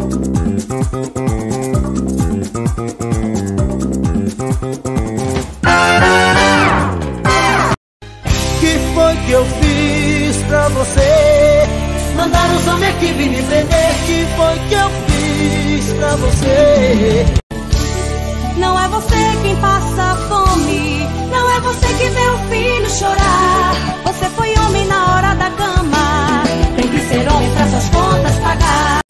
Que foi que eu fiz pra você? Mandaram os homens aqui vir me prender. Que foi que eu fiz pra você? Não é você quem passa fome, não é você que vê o filho chorar. Você foi homem na hora da cama, tem que ser homem pra suas contas pagar.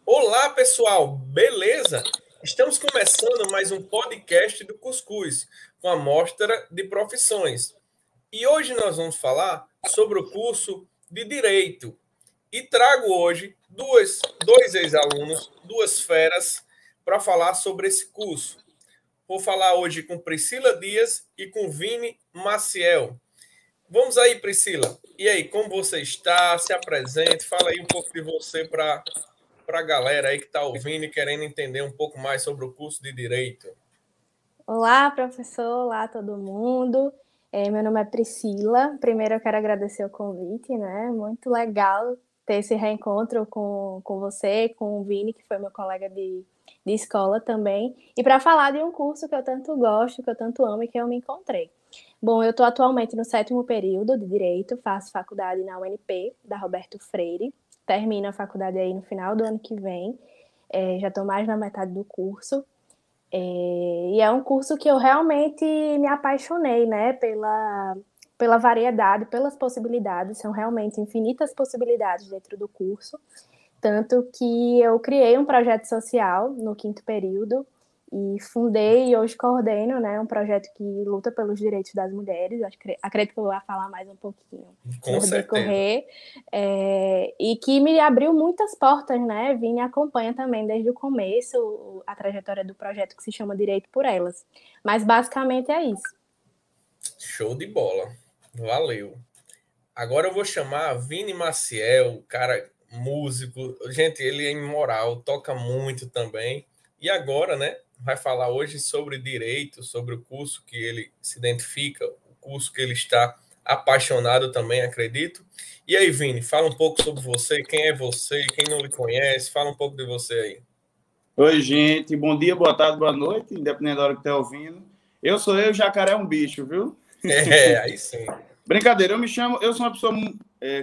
Olá pessoal, beleza? Estamos começando mais um podcast do Cuscuz, com a mostra de profissões. E hoje nós vamos falar sobre o curso de Direito. E trago hoje dois ex-alunos, duas feras, para falar sobre esse curso. Vou falar hoje com Priscila Dias e com Vini Maciel. Vamos aí, Priscila. E aí, como você está? Se apresente, fala aí um pouco de você para a galera aí que está ouvindo e querendo entender um pouco mais sobre o curso de Direito. Olá, professor. Olá, todo mundo. Meu nome é Priscila. Primeiro eu quero agradecer o convite, né? Muito legal ter esse reencontro com você, com o Vini, que foi meu colega de escola também, e para falar de um curso que eu tanto gosto, que eu tanto amo e que eu me encontrei. Bom, eu estou atualmente no 7º período de Direito, faço faculdade na UNP, da Roberto Freire, termino a faculdade aí no final do ano que vem, já estou mais na metade do curso, e é um curso que eu realmente me apaixonei, né, pela variedade, pelas possibilidades, são realmente infinitas possibilidades dentro do curso, tanto que eu criei um projeto social no 5º período e fundei e hoje coordeno, né, um projeto que luta pelos direitos das mulheres. Acredito que eu vou falar mais um pouquinho no decorrer. E que me abriu muitas portas, né? Vini acompanha também desde o começo a trajetória do projeto que se chama Direito por Elas. Mas basicamente é isso. Show de bola. Valeu. Agora eu vou chamar Vini Maciel, cara, músico. Gente, ele é imoral, toca muito também. E agora, né, vai falar hoje sobre direito, sobre o curso que ele se identifica, o curso que ele está apaixonado também, acredito. E aí, Vini, fala um pouco sobre você, quem é você, quem não lhe conhece, fala um pouco de você aí. Oi, gente, bom dia, boa tarde, boa noite, independente da hora que tá ouvindo. Eu sou eu, jacaré é um bicho, viu? Aí sim. Brincadeira, eu sou uma pessoa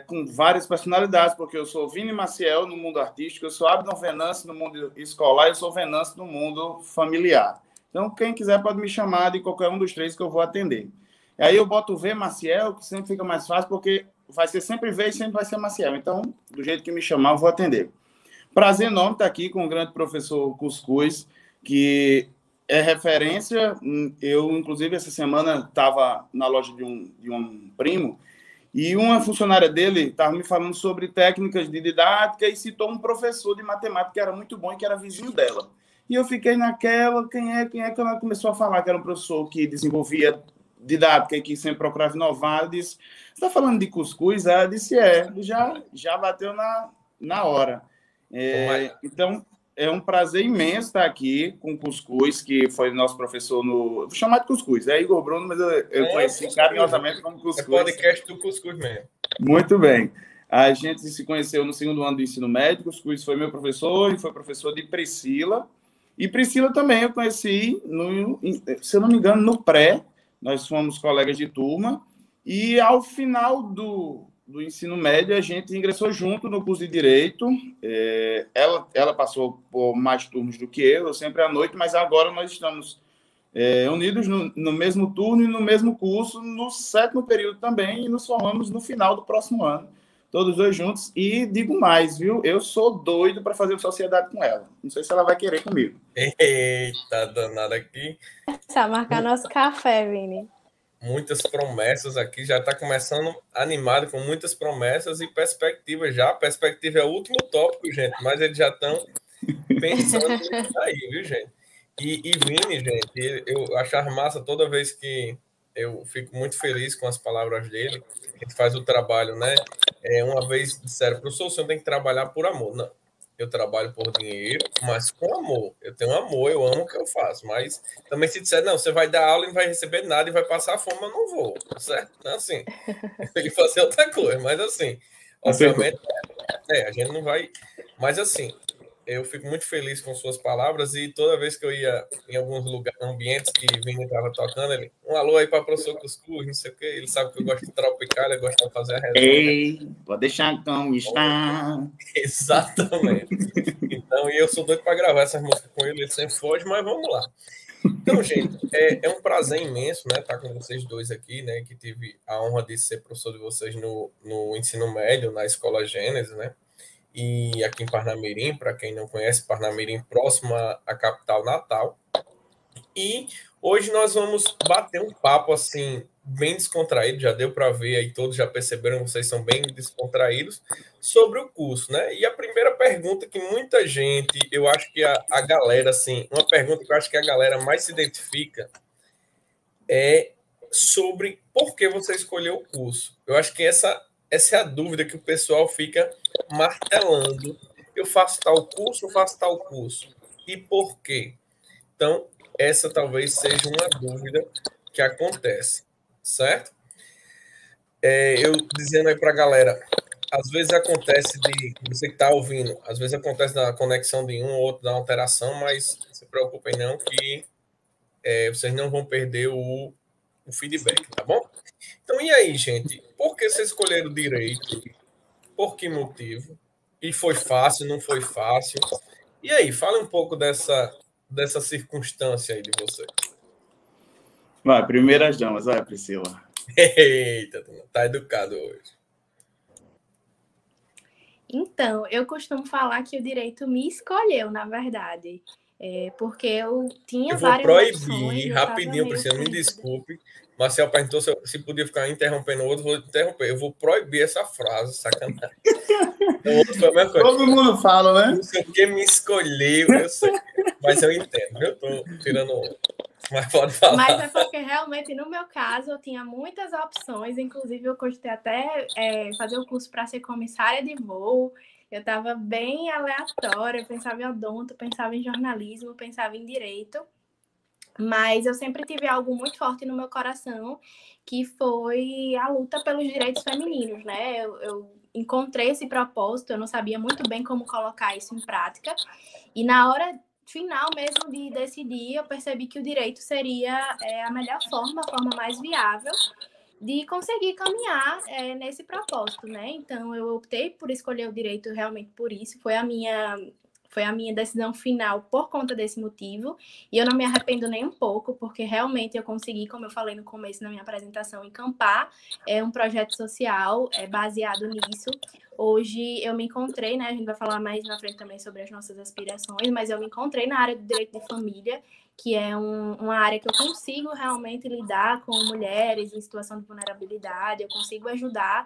com várias personalidades, porque eu sou Vini Maciel no mundo artístico, eu sou Abdon Venâncio no mundo escolar, eu sou Venâncio no mundo familiar. Então, quem quiser pode me chamar de qualquer um dos três que eu vou atender. Aí eu boto o V Maciel, que sempre fica mais fácil, porque vai ser sempre V e sempre vai ser Maciel. Então, do jeito que me chamar, eu vou atender. Prazer enorme estar aqui com o grande professor Cuscuz, que é referência. Eu, inclusive, essa semana estava na loja de um primo e uma funcionária dele estava me falando sobre técnicas de didática e citou um professor de matemática que era muito bom e que era vizinho dela. E eu fiquei naquela, quem é que ela começou a falar que era um professor que desenvolvia didática e que sempre procurava inovar. Eu disse, você está falando de Cuscuz? Eu disse, já bateu na hora. Então, é um prazer imenso estar aqui com o Cuscuz, que foi nosso professor no... Vou chamar de Cuscuz, é Igor Bruno, mas eu conheci carinhosamente como Cuscuz. É podcast do Cuscuz mesmo. Muito bem. A gente se conheceu no 2º ano do ensino médio, Cuscuz foi meu professor e foi professor de Priscila. E Priscila também eu conheci, se eu não me engano, no pré. Nós fomos colegas de turma. E ao final do ensino médio, a gente ingressou junto no curso de Direito. Ela passou por mais turnos do que eu sempre à noite, mas agora nós estamos unidos no mesmo turno e no mesmo curso, no 7º período também, e nos formamos no final do próximo ano, todos dois juntos. E digo mais, viu? Eu sou doido para fazer sociedade com ela. Não sei se ela vai querer comigo. Eita, danada aqui. Precisa marcar nosso café, Vini. Muitas promessas aqui, já está começando animado com muitas promessas e perspectivas já. Perspectiva é o último tópico, gente, mas eles já estão pensando nisso aí, viu, gente? E Vini, gente, eu acho massa toda vez que eu fico muito feliz com as palavras dele. A gente faz o trabalho, né? Uma vez disseram, professor, o senhor tem que trabalhar por amor. Não, eu trabalho por dinheiro, mas com amor. Eu tenho amor, eu amo o que eu faço. Mas também se disser, não, você vai dar aula e não vai receber nada e vai passar fome, eu não vou, certo? Então, assim, eu tenho que fazer outra coisa. Mas, assim, obviamente, A gente não vai... Mas, assim, eu fico muito feliz com suas palavras e toda vez que eu ia em alguns lugares, ambientes que Vini estava tocando, ele, um alô aí para o professor Cuscuz, não sei o quê, ele sabe que eu gosto de tropical, eu gosto de fazer a resenha. Ei, pode deixar como está. Exatamente. Então, e eu sou doido para gravar essas músicas com ele sempre foge, mas vamos lá. Então, gente, é um prazer imenso, né, estar com vocês dois aqui, né, que tive a honra de ser professor de vocês no ensino médio, na Escola Gênesis, né, e aqui em Parnamirim, para quem não conhece, Parnamirim próximo à capital Natal. E hoje nós vamos bater um papo, assim, bem descontraído, já deu para ver aí, todos já perceberam, vocês são bem descontraídos, sobre o curso, né? E a primeira pergunta que muita gente, eu acho que a galera, assim, uma pergunta que eu acho que a galera mais se identifica é sobre por que você escolheu o curso. Eu acho que essa é a dúvida que o pessoal fica martelando. Eu faço tal curso, eu faço tal curso. E por quê? Então, essa talvez seja uma dúvida que acontece, certo? Eu dizendo aí para a galera, às vezes acontece de você que está ouvindo, às vezes acontece da conexão de um ou outro, da alteração, mas não se preocupem não que vocês não vão perder o feedback, tá bom? Então, e aí, gente? Por que vocês escolheram direito? Por que motivo? E foi fácil, não foi fácil? E aí, fala um pouco dessa circunstância aí de vocês. Vai, primeiras damas, vai, Priscila. Eita, tá educado hoje. Então, eu costumo falar que o direito me escolheu, na verdade. Porque eu tinha várias opções. Eu vou proibir, rapidinho, Priscila, me desculpe. Marcel perguntou se podia ficar interrompendo o outro, vou interromper. Eu vou proibir essa frase, sacanagem. Então, o outro foi a mesma coisa. Todo mundo fala, né? Não sei o que me escolheu, eu sei. Mas eu entendo, eu tô tirando outro. Mas pode falar. Mas é porque realmente, no meu caso, eu tinha muitas opções. Inclusive, eu cogitei até fazer o curso para ser comissária de voo. Eu estava bem aleatória, eu pensava em odonto, pensava em jornalismo, pensava em direito. Mas eu sempre tive algo muito forte no meu coração, que foi a luta pelos direitos femininos, né? Eu encontrei esse propósito, eu não sabia muito bem como colocar isso em prática. E na hora final mesmo de decidir, eu percebi que o direito seria a melhor forma, a forma mais viável de conseguir caminhar nesse propósito, né? Então, eu optei por escolher o direito realmente por isso. Foi a minha decisão final por conta desse motivo. E eu não me arrependo nem um pouco, porque realmente eu consegui, como eu falei no começo da minha apresentação, encampar um projeto social baseado nisso. Hoje eu me encontrei, né? A gente vai falar mais na frente também sobre as nossas aspirações, mas eu me encontrei na área do direito de família, que é uma área que eu consigo realmente lidar com mulheres em situação de vulnerabilidade, eu consigo ajudar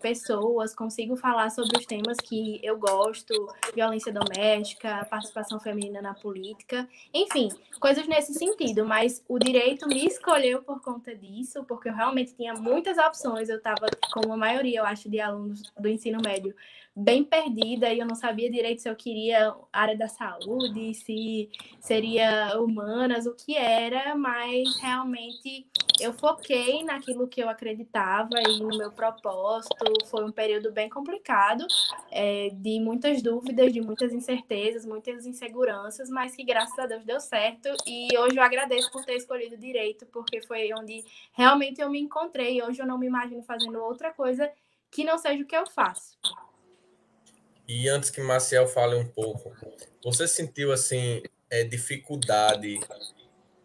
pessoas, consigo falar sobre os temas que eu gosto, violência doméstica, participação feminina na política, enfim, coisas nesse sentido, mas o direito me escolheu por conta disso, porque eu realmente tinha muitas opções, eu estava, como a maioria, eu acho, de alunos do ensino médio, bem perdida, e eu não sabia direito se eu queria área da saúde, se seria humanas, o que era, mas realmente eu foquei naquilo que eu acreditava e no meu propósito. Foi um período bem complicado, de muitas dúvidas, de muitas incertezas, muitas inseguranças, mas que graças a Deus deu certo, e hoje eu agradeço por ter escolhido direito, porque foi onde realmente eu me encontrei. Hoje eu não me imagino fazendo outra coisa que não seja o que eu faço. E antes que Maciel fale um pouco, você sentiu, assim, dificuldade,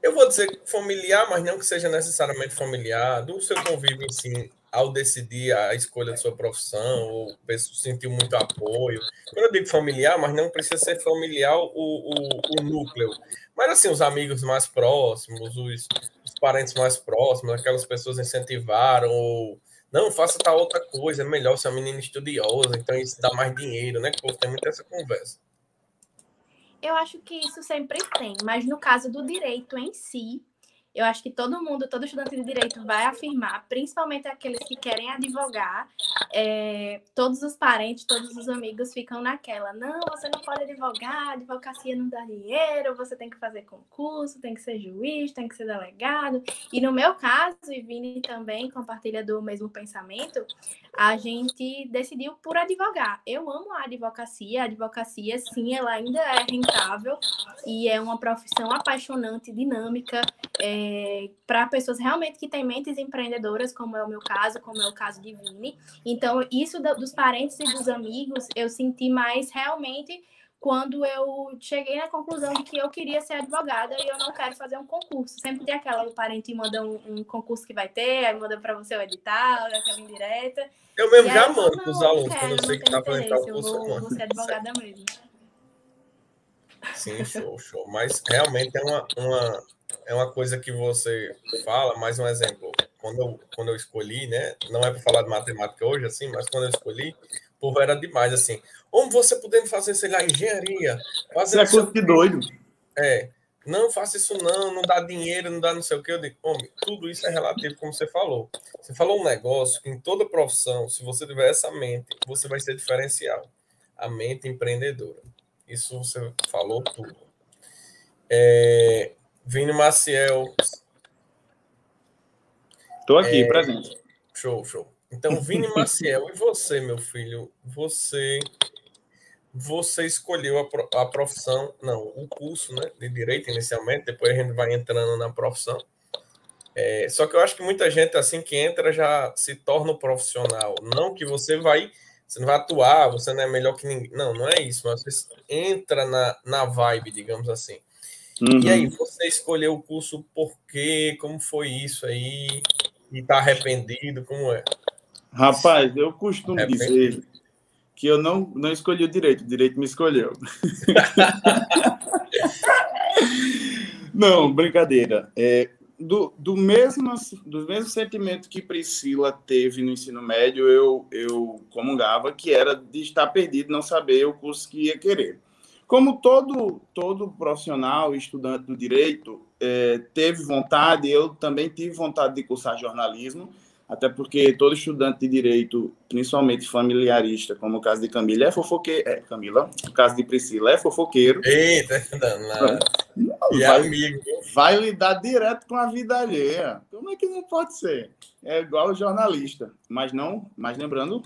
eu vou dizer familiar, mas não que seja necessariamente familiar, do seu convívio, assim, ao decidir a escolha de sua profissão, ou sentiu muito apoio? Quando eu digo familiar, mas não precisa ser familiar o núcleo, mas, assim, os amigos mais próximos, os parentes mais próximos, aquelas pessoas incentivaram, ou não, faça tal outra coisa, é melhor ser uma menina estudiosa, então isso dá mais dinheiro, né? Que o povo tem muito essa conversa. Eu acho que isso sempre tem, mas no caso do direito em si, eu acho que todo mundo, todo estudante de direito vai afirmar, principalmente aqueles que querem advogar, todos os parentes, todos os amigos ficam naquela, não, você não pode advogar, a advocacia não dá dinheiro, você tem que fazer concurso, tem que ser juiz, tem que ser delegado. E no meu caso, e Vini também compartilha do mesmo pensamento, a gente decidiu por advogar. Eu amo a advocacia, sim, ela ainda é rentável e é uma profissão apaixonante, dinâmica, para pessoas realmente que têm mentes empreendedoras, como é o meu caso, como é o caso de Vini. Então, isso dos parentes e dos amigos, eu senti mais realmente quando eu cheguei na conclusão de que eu queria ser advogada e eu não quero fazer um concurso. Sempre tem aquela, o parente manda um concurso que vai ter, aí manda para você o edital, aquela indireta. Eu mesmo já mando para os alunos, quando eu sei que está fazendo tal curso, eu vou ser advogada mesmo. Sim, show. Mas realmente é uma coisa que você fala, mais um exemplo. Quando eu escolhi, né? Não é para falar de matemática hoje, assim, mas quando eu escolhi, o povo era demais, assim. Como você podendo fazer, sei lá, engenharia? Você é coisa de doido. Não faça isso não dá dinheiro, não dá não sei o quê. Eu digo, homem, tudo isso é relativo, como você falou. Você falou um negócio que em toda profissão, se você tiver essa mente, você vai ser diferencial. A mente empreendedora. Isso você falou tudo. Vini Maciel. Estou aqui, presente. Show. Então, Vini Maciel, e você, meu filho? Você escolheu a profissão, não, o curso, né, de Direito inicialmente, depois a gente vai entrando na profissão. Só que eu acho que muita gente, assim, que entra, já se torna um profissional. Não que você não vai atuar, você não é melhor que ninguém. Não é isso, mas você entra na vibe, digamos assim. Uhum. E aí, você escolheu o curso por quê? Como foi isso aí? E tá arrependido? Como é? Rapaz, eu costumo dizer que eu não escolhi o direito me escolheu. Não, brincadeira. Do mesmo sentimento que Priscila teve no ensino médio, eu comungava, que era de estar perdido, não saber o curso que ia querer. Como todo profissional, estudante do direito, teve vontade, eu também tive vontade de cursar jornalismo, até porque todo estudante de direito, principalmente familiarista, como o caso de Camila, é fofoqueiro. Camila, o caso de Priscila é fofoqueiro. Eita, amigo. Vai lidar direto com a vida alheia. Como é que não pode ser? É igual o jornalista. Mas lembrando,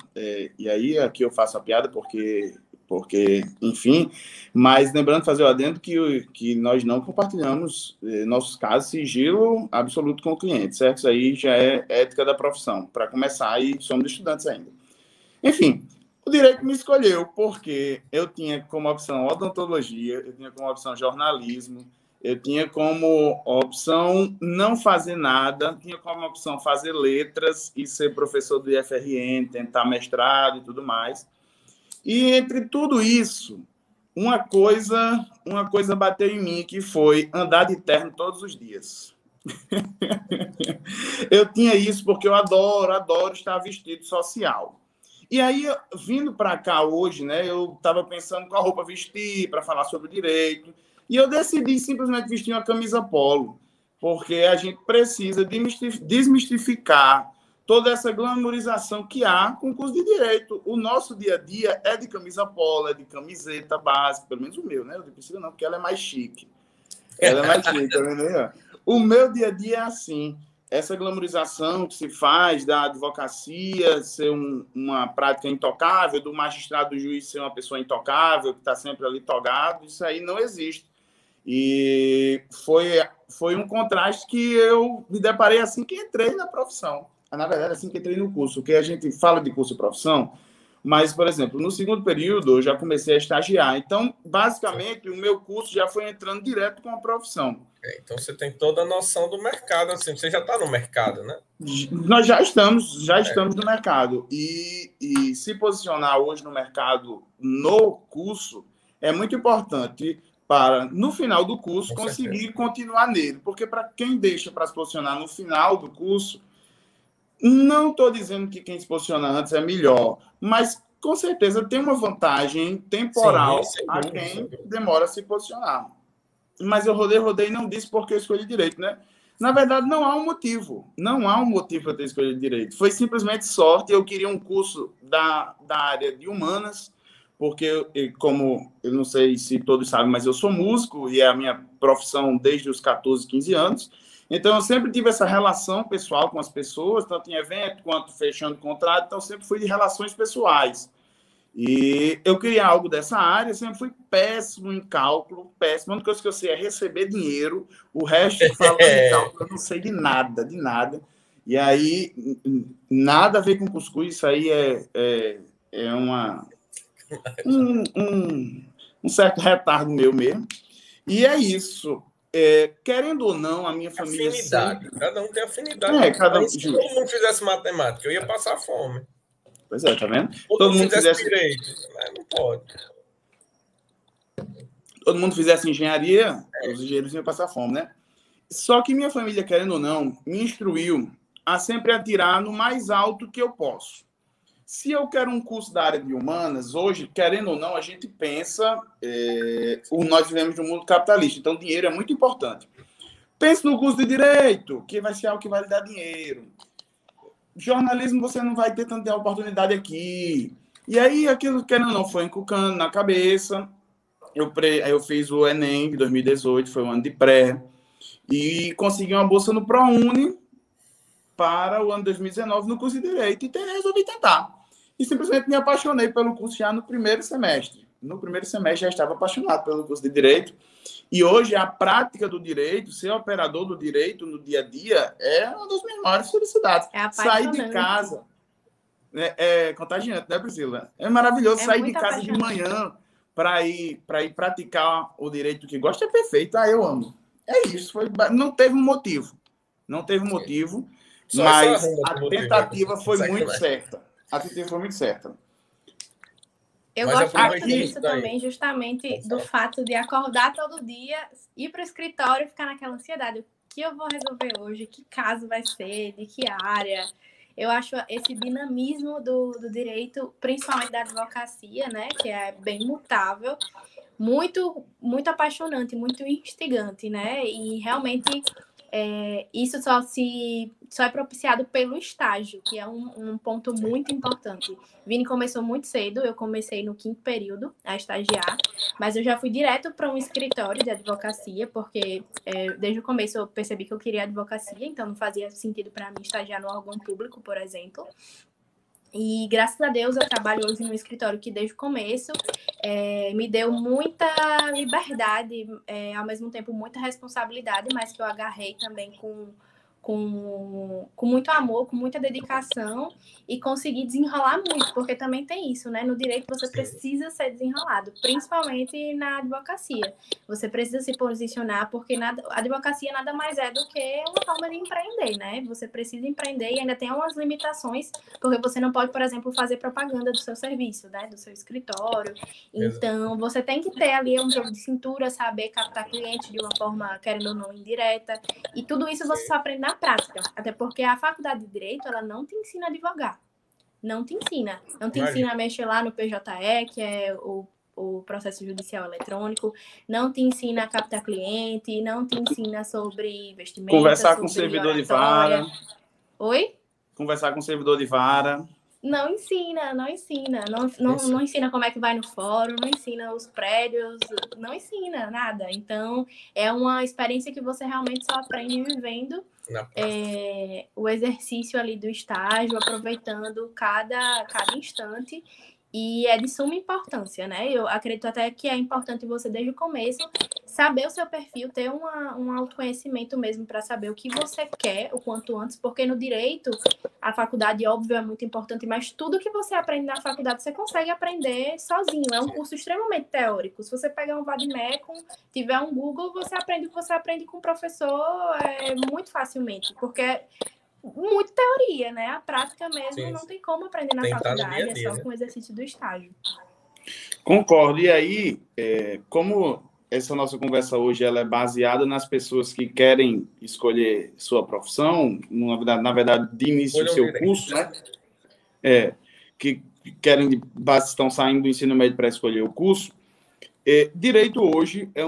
e aí aqui eu faço a piada porque, enfim, mas lembrando, fazer o adendo que nós não compartilhamos nossos casos sigilo absoluto com o cliente, certo? Isso aí já é ética da profissão, para começar, e somos estudantes ainda. Enfim, o direito me escolheu porque eu tinha como opção odontologia, eu tinha como opção jornalismo, eu tinha como opção não fazer nada, tinha como opção fazer letras e ser professor do IFRN, tentar mestrado e tudo mais. E entre tudo isso, uma coisa bateu em mim, que foi andar de terno todos os dias. Eu tinha isso porque eu adoro estar vestido social. E aí, vindo para cá hoje, né, eu estava pensando qual roupa vestir para falar sobre direito, e eu decidi simplesmente vestir uma camisa polo, porque a gente precisa desmistificar toda essa glamorização que há com o curso de direito. O nosso dia a dia é de camisa polo, é de camiseta básica, pelo menos o meu, né? Eu não preciso não, porque ela é mais chique. Ela é mais chique, tá vendo aí? O meu dia a dia é assim. Essa glamorização que se faz da advocacia ser uma prática intocável, do magistrado, do juiz ser uma pessoa intocável, que está sempre ali togado, isso aí não existe. E foi um contraste que eu me deparei assim que entrei na profissão. Na verdade, assim que entrei no curso, porque a gente fala de curso e profissão, mas, por exemplo, no segundo período eu já comecei a estagiar. Então, basicamente, o meu curso já foi entrando direto com a profissão. Então, você tem toda a noção do mercado, assim, você já está no mercado, né? Nós já estamos no mercado. E se posicionar hoje no mercado, no curso, é muito importante para, no final do curso, conseguir continuar nele. Porque para quem deixa para se posicionar no final do curso, não estou dizendo que quem se posiciona antes é melhor, mas com certeza tem uma vantagem temporal a quem demora a se posicionar. Mas eu rodei e não disse porque eu escolhi direito, né? Na verdade, não há um motivo. Não há um motivo para ter escolhido direito. Foi simplesmente sorte. Eu queria um curso da área de humanas, porque, como eu não sei se todos sabem, mas eu sou músico e é a minha profissão desde os 14, 15 anos. Então, eu sempre tive essa relação pessoal com as pessoas, tanto em evento quanto fechando contrato. Então, sempre fui de relações pessoais. E eu queria algo dessa área, sempre fui péssimo em cálculo, péssimo. A única coisa que eu sei é receber dinheiro, o resto, falando de cálculo, eu não sei de nada, de nada. E aí, nada a ver com cuscuz, isso aí é um certo retardo meu mesmo. E é isso. Querendo ou não, a minha família... Afinidade. Sempre... Cada um tem afinidade. Se todo mundo fizesse matemática, eu ia passar fome. Pois é, tá vendo? Todo mundo fizesse direito. Não pode. Todo mundo fizesse engenharia, os engenheiros iam passar fome, né? Só que minha família, querendo ou não, me instruiu a sempre atirar no mais alto que eu posso. Se eu quero um curso da área de humanas, hoje, querendo ou não, a gente pensa... nós vivemos num mundo capitalista, então dinheiro é muito importante. Pense no curso de direito, que vai ser algo que vai lhe dar dinheiro. Jornalismo você não vai ter tanta oportunidade aqui. E aí, aquilo que não foi encucando na cabeça. Eu fiz o Enem de 2018, foi um ano de pré, e consegui uma bolsa no ProUni para o ano 2019 no curso de Direito, e resolvi tentar. E simplesmente me apaixonei pelo curso já no primeiro semestre. No primeiro semestre já estava apaixonado pelo curso de Direito. E hoje a prática do direito, ser operador do direito no dia a dia, é uma das minhas maiores felicidades. Sair de casa é contagiante, né, Priscila? É maravilhoso sair de casa de manhã para ir praticar o direito que gosta, é perfeito. Eu amo. É isso. Não teve um motivo. Não teve um motivo, mas a tentativa foi muito certa. A tentativa foi muito certa. Eu gosto muito disso também, justamente do fato de acordar todo dia, ir para o escritório e ficar naquela ansiedade. O que eu vou resolver hoje? Que caso vai ser? De que área? Eu acho esse dinamismo do direito, principalmente da advocacia, né, que é bem mutável, muito, muito apaixonante, muito instigante, né? E realmente isso só é propiciado pelo estágio, que é um ponto muito importante. Vini começou muito cedo, eu comecei no 5º período a estagiar, mas eu já fui direto para um escritório de advocacia, porque desde o começo eu percebi que eu queria advocacia, então não fazia sentido para mim estagiar no órgão público, por exemplo. E, graças a Deus, eu trabalho hoje num escritório que, desde o começo, me deu muita liberdade, ao mesmo tempo, muita responsabilidade, mas que eu agarrei também com muito amor, com muita dedicação e consegui desenrolar muito, porque também tem isso, né? No direito você precisa ser desenrolado, principalmente na advocacia. Você precisa se posicionar, porque a advocacia nada mais é do que uma forma de empreender, né? Você precisa empreender e ainda tem algumas limitações, porque você não pode, por exemplo, fazer propaganda do seu serviço, né? Do seu escritório. Então, você tem que ter ali um jogo de cintura, saber captar cliente de uma forma, querendo ou não, indireta. E tudo isso você só aprende na prática, até porque a faculdade de Direito, ela não te ensina a advogar, não te ensina a mexer lá no PJE, que é o processo judicial eletrônico, não te ensina a captar cliente, não te ensina sobre investimento, conversar com servidor de vara. Oi? Conversar com servidor de vara. Não ensina. Não ensina como é que vai no fórum, não ensina os prédios, não ensina nada. Então, é uma experiência que você realmente só aprende vivendo o exercício ali do estágio, aproveitando cada instante. E é de suma importância, né? Eu acredito até que é importante você, desde o começo, saber o seu perfil, ter um autoconhecimento mesmo para saber o que você quer o quanto antes, porque no direito, a faculdade, óbvio, é muito importante, mas tudo que você aprende na faculdade, você consegue aprender sozinho. É um curso extremamente teórico. Se você pegar um Vademecum, tiver um Google, você aprende o que você aprende com o professor muito facilmente, porque muito teoria, né? A prática mesmo não tem como aprender na faculdade, é só com o exercício do estágio. Concordo. E aí, como essa nossa conversa hoje ela é baseada nas pessoas que querem escolher sua profissão, na verdade de início do seu curso, né? Que estão saindo do ensino médio para escolher o curso, Direito hoje é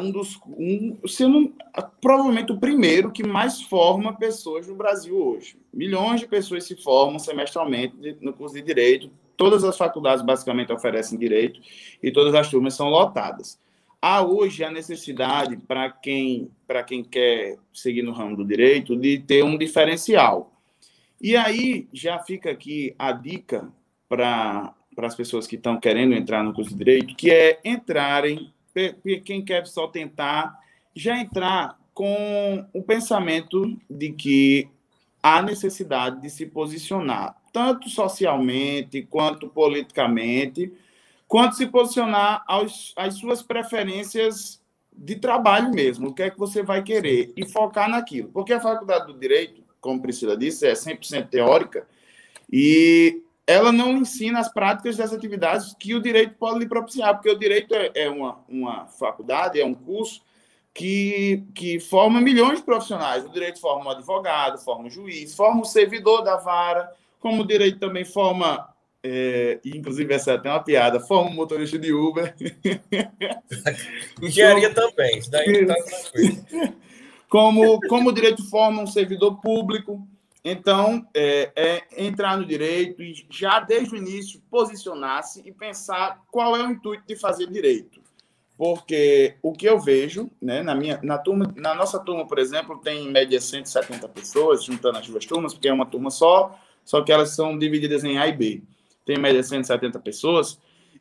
provavelmente o primeiro que mais forma pessoas no Brasil hoje. Milhões de pessoas se formam semestralmente no curso de Direito. Todas as faculdades basicamente oferecem Direito e todas as turmas são lotadas. Há hoje a necessidade, para quem quer seguir no ramo do Direito, de ter um diferencial. E aí já fica aqui a dica para as pessoas que estão querendo entrar no curso de Direito, que é entrarem, quem quer só tentar, já entrar com o pensamento de que há necessidade de se posicionar, tanto socialmente, quanto politicamente, quanto se posicionar às suas preferências de trabalho mesmo, o que é que você vai querer, e focar naquilo. Porque a Faculdade do Direito, como Priscila disse, é 100% teórica, e ela não ensina as práticas das atividades que o direito pode lhe propiciar, porque o direito é uma faculdade, é um curso que forma milhões de profissionais. O direito forma um advogado, forma um juiz, forma um servidor da vara, como o direito também forma, inclusive essa é até uma piada, forma um motorista de Uber. Engenharia também, isso daí está tranquilo. Como o direito forma um servidor público. Então, entrar no direito e já desde o início posicionar-se e pensar qual é o intuito de fazer direito. Porque o que eu vejo, né, na nossa turma, por exemplo, tem em média 170 pessoas, juntando as duas turmas, porque é uma turma só que elas são divididas em A e B. Tem em média 170 pessoas,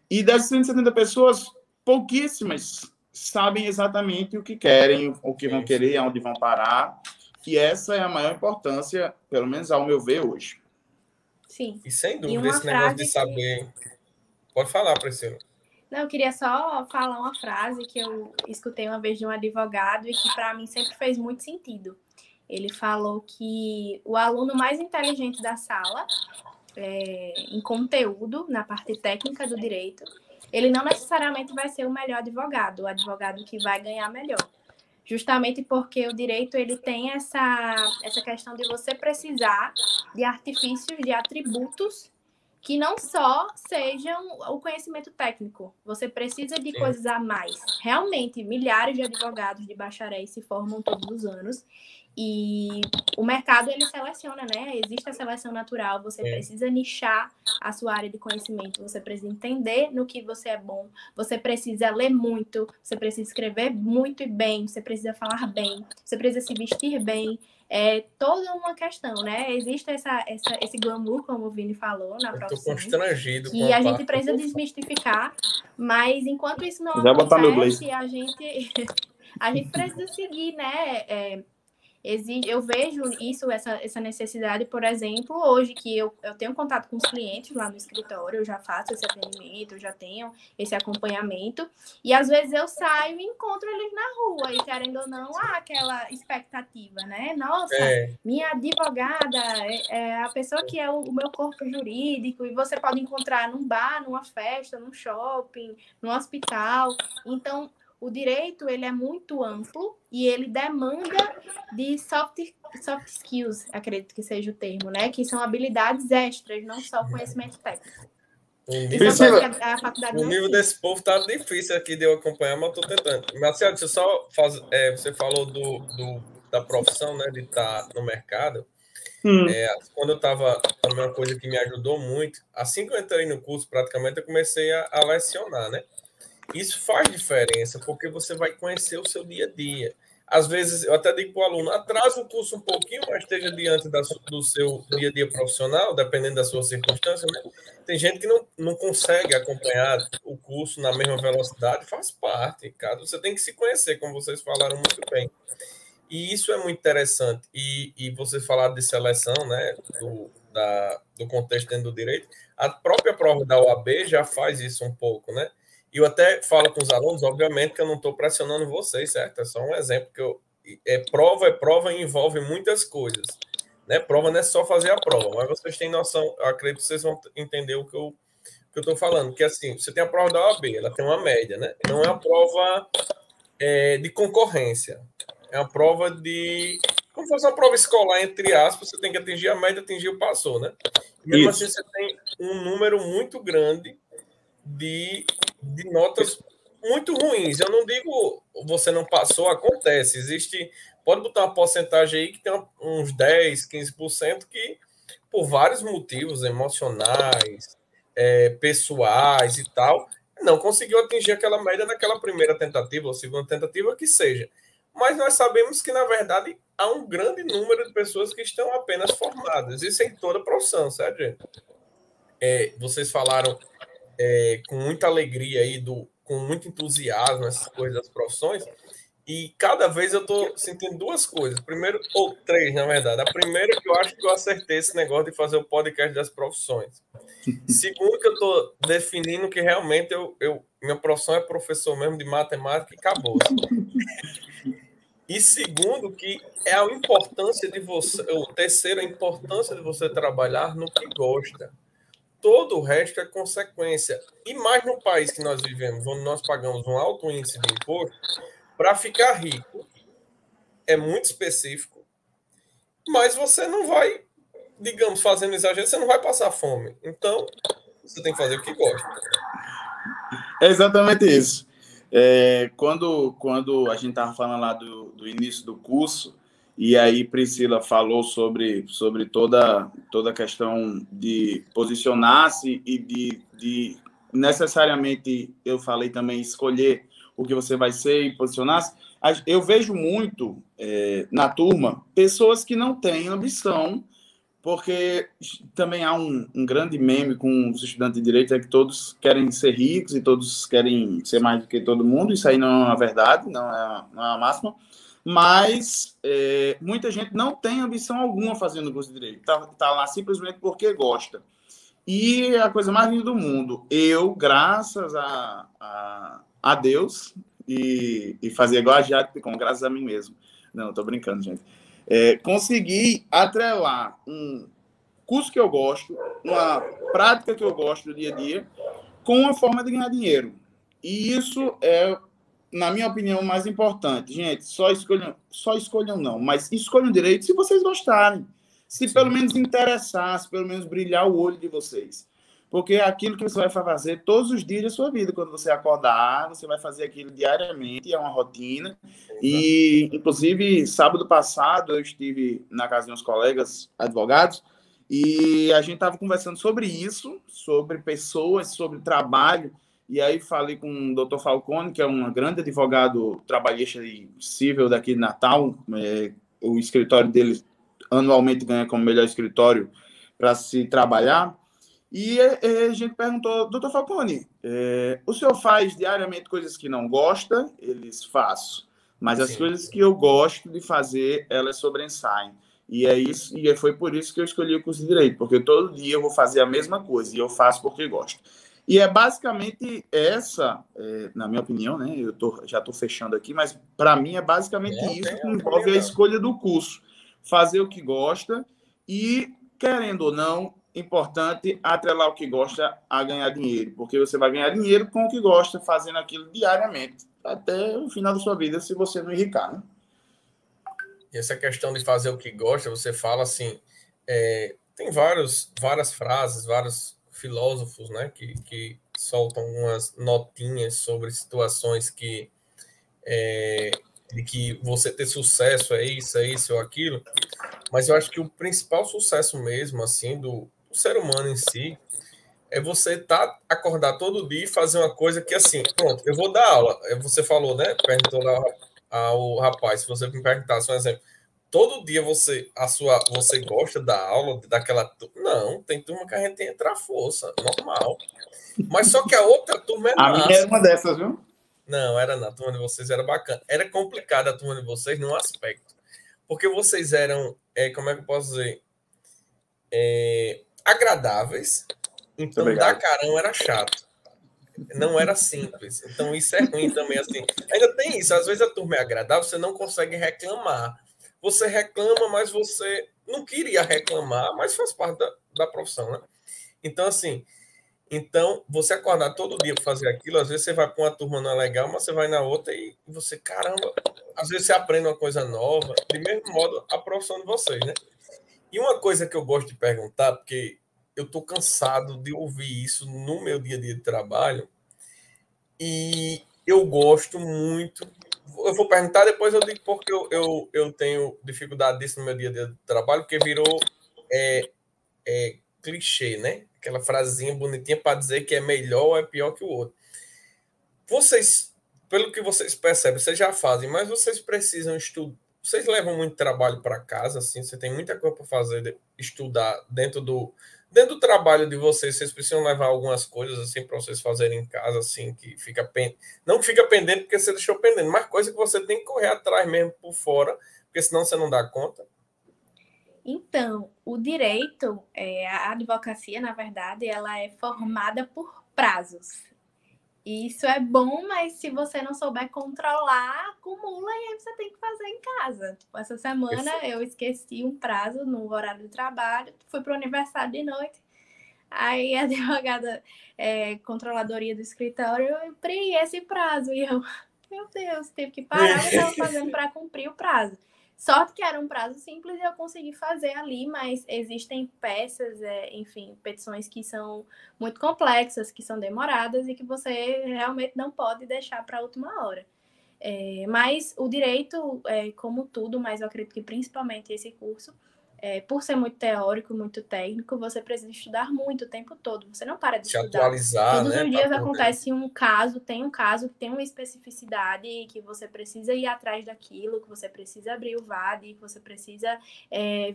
e das 170 pessoas, pouquíssimas sabem exatamente o que querem, o que vão querer, aonde vão parar. E essa é a maior importância, pelo menos ao meu ver, hoje. Sim. E sem dúvida, esse negócio de saber... Pode falar, Priscila. Não, eu queria só falar uma frase que eu escutei uma vez de um advogado e que para mim sempre fez muito sentido. Ele falou que o aluno mais inteligente da sala, em conteúdo, na parte técnica do direito, ele não necessariamente vai ser o melhor advogado, o advogado que vai ganhar melhor. Justamente porque o direito ele tem essa questão de você precisar de artifícios, de atributos que não só sejam o conhecimento técnico. Você precisa de coisas a mais. Realmente, milhares de advogados de bacharéis se formam todos os anos. E o mercado, ele seleciona, né? Existe a seleção natural. Você precisa nichar a sua área de conhecimento. Você precisa entender no que você é bom. Você precisa ler muito. Você precisa escrever muito e bem. Você precisa falar bem. Você precisa se vestir bem. É toda uma questão, né? Existe esse glamour, como o Vini falou, na profissão. Eu tô constrangido que com a gente precisa desmistificar. Mas enquanto isso não Já acontece, a gente precisa seguir, né? Eu vejo essa necessidade, por exemplo, hoje que eu tenho contato com os clientes lá no escritório, eu já faço esse atendimento, eu já tenho esse acompanhamento, e às vezes eu saio e encontro eles na rua, e querendo ou não, há aquela expectativa, né? Nossa, minha advogada é a pessoa que é o meu corpo jurídico, e você pode encontrar num bar, numa festa, num shopping, num hospital. Então, o direito, ele é muito amplo e ele demanda de soft skills, acredito que seja o termo, né? Que são habilidades extras, não só conhecimento técnico. O nível desse povo tá difícil aqui de eu acompanhar, mas eu tô tentando. Marcelo, deixa eu só fazer... você falou da profissão, né? De estar no mercado. Quando eu estava... Também uma coisa que me ajudou muito. Assim que eu entrei no curso, praticamente, eu comecei a lecionar, né? Isso faz diferença, porque você vai conhecer o seu dia a dia. Às vezes, eu até digo para o aluno, atrasa o curso um pouquinho, mas esteja diante do seu dia a dia profissional, dependendo da sua circunstância, né? Tem gente que não consegue acompanhar o curso na mesma velocidade, faz parte, cara. Você tem que se conhecer, como vocês falaram muito bem. E isso é muito interessante. E vocês falaram de seleção, né? Do contexto dentro do direito. A própria prova da OAB já faz isso um pouco, né? E eu até falo com os alunos, obviamente, que eu não estou pressionando vocês, certo? É só um exemplo que prova e envolve muitas coisas. Né? Prova não é só fazer a prova, mas vocês têm noção, eu acredito que vocês vão entender o que eu estou falando, que assim, você tem a prova da OAB, ela tem uma média, né? Não é uma prova de concorrência, é uma prova como se fosse uma prova escolar, entre aspas, você tem que atingir a média, atingir o passou, né? E mesmo assim, você tem um número muito grande de notas muito ruins. Eu não digo você não passou, acontece. Pode botar uma porcentagem aí que tem uns 10, 15% que, por vários motivos emocionais, pessoais e tal, não conseguiu atingir aquela média naquela primeira tentativa ou segunda tentativa que seja. Mas nós sabemos que, na verdade, há um grande número de pessoas que estão apenas formadas. Isso em toda a profissão, certo, gente? Vocês falaram com muita alegria aí, com muito entusiasmo, essas coisas das profissões, e cada vez eu estou sentindo duas coisas. Primeiro, ou três, na verdade. A primeira, que eu acho que eu acertei esse negócio de fazer o podcast das profissões. Segundo, que eu estou definindo que realmente minha profissão é professor mesmo de matemática e acabou. E segundo, que é a importância de você. Ou terceiro, a importância de você trabalhar no que gosta. Todo o resto é consequência. E mais no país que nós vivemos, onde nós pagamos um alto índice de imposto, para ficar rico é muito específico, mas você não vai, digamos, fazendo exagero, você não vai passar fome. Então, você tem que fazer o que gosta. É exatamente isso. Quando a gente estava falando lá do início do curso, e aí Priscila falou sobre toda a questão de posicionar-se e de necessariamente, eu falei também, escolher o que você vai ser e posicionar-se. Eu vejo muito na turma pessoas que não têm ambição, porque também há um grande meme com os estudantes de direito, é que todos querem ser ricos e todos querem ser mais do que todo mundo. Isso aí não é uma verdade, não é uma máxima. Mas muita gente não tem ambição alguma fazendo o curso de direito. Tá lá simplesmente porque gosta. E é a coisa mais linda do mundo. Eu, graças a Deus, e fazer igual a Jade, com graças a mim mesmo. Não, estou brincando, gente. Consegui atrelar um curso que eu gosto, uma prática que eu gosto do dia a dia, com uma forma de ganhar dinheiro. E isso é, na minha opinião, o mais importante. Gente, só escolham não, mas escolham direito se vocês gostarem. Se pelo menos interessar, se pelo menos brilhar o olho de vocês. Porque é aquilo que você vai fazer todos os dias da sua vida. Quando você acordar, você vai fazer aquilo diariamente, é uma rotina. E, inclusive, sábado passado, eu estive na casa de uns colegas advogados e a gente estava conversando sobre isso, sobre pessoas, sobre trabalho. E aí falei com o Dr. Falcone, que é um grande advogado trabalhista e civil daqui de Natal. O escritório dele anualmente ganha como melhor escritório para se trabalhar. E a gente perguntou, doutor Falcone, o senhor faz diariamente coisas que não gosta? Eles faço. Mas as coisas que eu gosto de fazer, elas sobressaem. E é isso, e foi por isso que eu escolhi o curso de Direito, porque todo dia eu vou fazer a mesma coisa, e eu faço porque gosto. E é basicamente essa, na minha opinião, né? Já estou fechando aqui, mas para mim é basicamente isso que envolve a escolha do curso. Fazer o que gosta e, querendo ou não, importante atrelar o que gosta a ganhar dinheiro, porque você vai ganhar dinheiro com o que gosta, fazendo aquilo diariamente, até o final da sua vida, se você não enricar, né? E essa questão de fazer o que gosta, você fala assim, tem várias frases, vários filósofos, né, que soltam umas notinhas sobre situações de que você ter sucesso é isso ou aquilo, mas eu acho que o principal sucesso mesmo, assim, do ser humano em si, é você acordar todo dia e fazer uma coisa que, assim, pronto, eu vou dar aula. Você falou, né? Perguntou lá ao rapaz, se você me perguntasse um exemplo, todo dia você gosta da aula, daquela turma? Não, tem turma que a gente entra à força, normal. Mas só que a outra turma é massa. A minha era uma dessas, viu? Não, a turma de vocês era bacana. Era complicada a turma de vocês num aspecto. Porque vocês eram, como é que eu posso dizer? Agradáveis. Então, dar carão era chato. Não era simples. Então, isso é ruim também, assim. Ainda tem isso. Às vezes a turma é agradável, você não consegue reclamar. Você reclama, mas você não queria reclamar, mas faz parte da profissão, né? Então, assim, você acordar todo dia para fazer aquilo, às vezes você vai para uma turma não é legal, mas você vai na outra e você, caramba, às vezes você aprende uma coisa nova. De mesmo modo, a profissão de vocês, né? E uma coisa que eu gosto de perguntar, porque eu estou cansado de ouvir isso no meu dia a dia de trabalho, e eu gosto muito. Eu vou perguntar, depois eu digo porque eu tenho dificuldade disso no meu dia a dia de trabalho, porque virou clichê, né? Aquela frasezinha bonitinha para dizer que é melhor ou é pior que o outro. Vocês, pelo que vocês percebem, vocês já fazem, mas vocês precisam estudar. Vocês levam muito trabalho para casa, assim, você tem muita coisa para fazer, estudar dentro do trabalho de vocês, vocês precisam levar algumas coisas assim para vocês fazerem em casa, assim, que fica não fica pendente porque você deixou pendente, mas coisa que você tem que correr atrás mesmo por fora, porque senão você não dá conta. Então, o direito, a advocacia, na verdade, ela é formada por prazos. E isso é bom, mas se você não souber controlar, acumula e aí você tem que fazer em casa. Tipo, essa semana eu esqueci um prazo no horário de trabalho, fui para o aniversário de noite, aí a advogada, controladoria do escritório, eu preenchi esse prazo. E eu, meu Deus, teve que parar o que eu estava fazendo para cumprir o prazo. Sorte que era um prazo simples e eu consegui fazer ali, mas existem peças, enfim, petições que são muito complexas, que são demoradas e que você realmente não pode deixar para a última hora. Mas o direito, como tudo, mas eu acredito que principalmente esse curso, por ser muito teórico, muito técnico, você precisa estudar muito o tempo todo. Você não para de Se estudar. atualizar, Todos né? os dias acontece um caso que tem uma especificidade que você precisa ir atrás daquilo, que você precisa abrir o VAD, que você precisa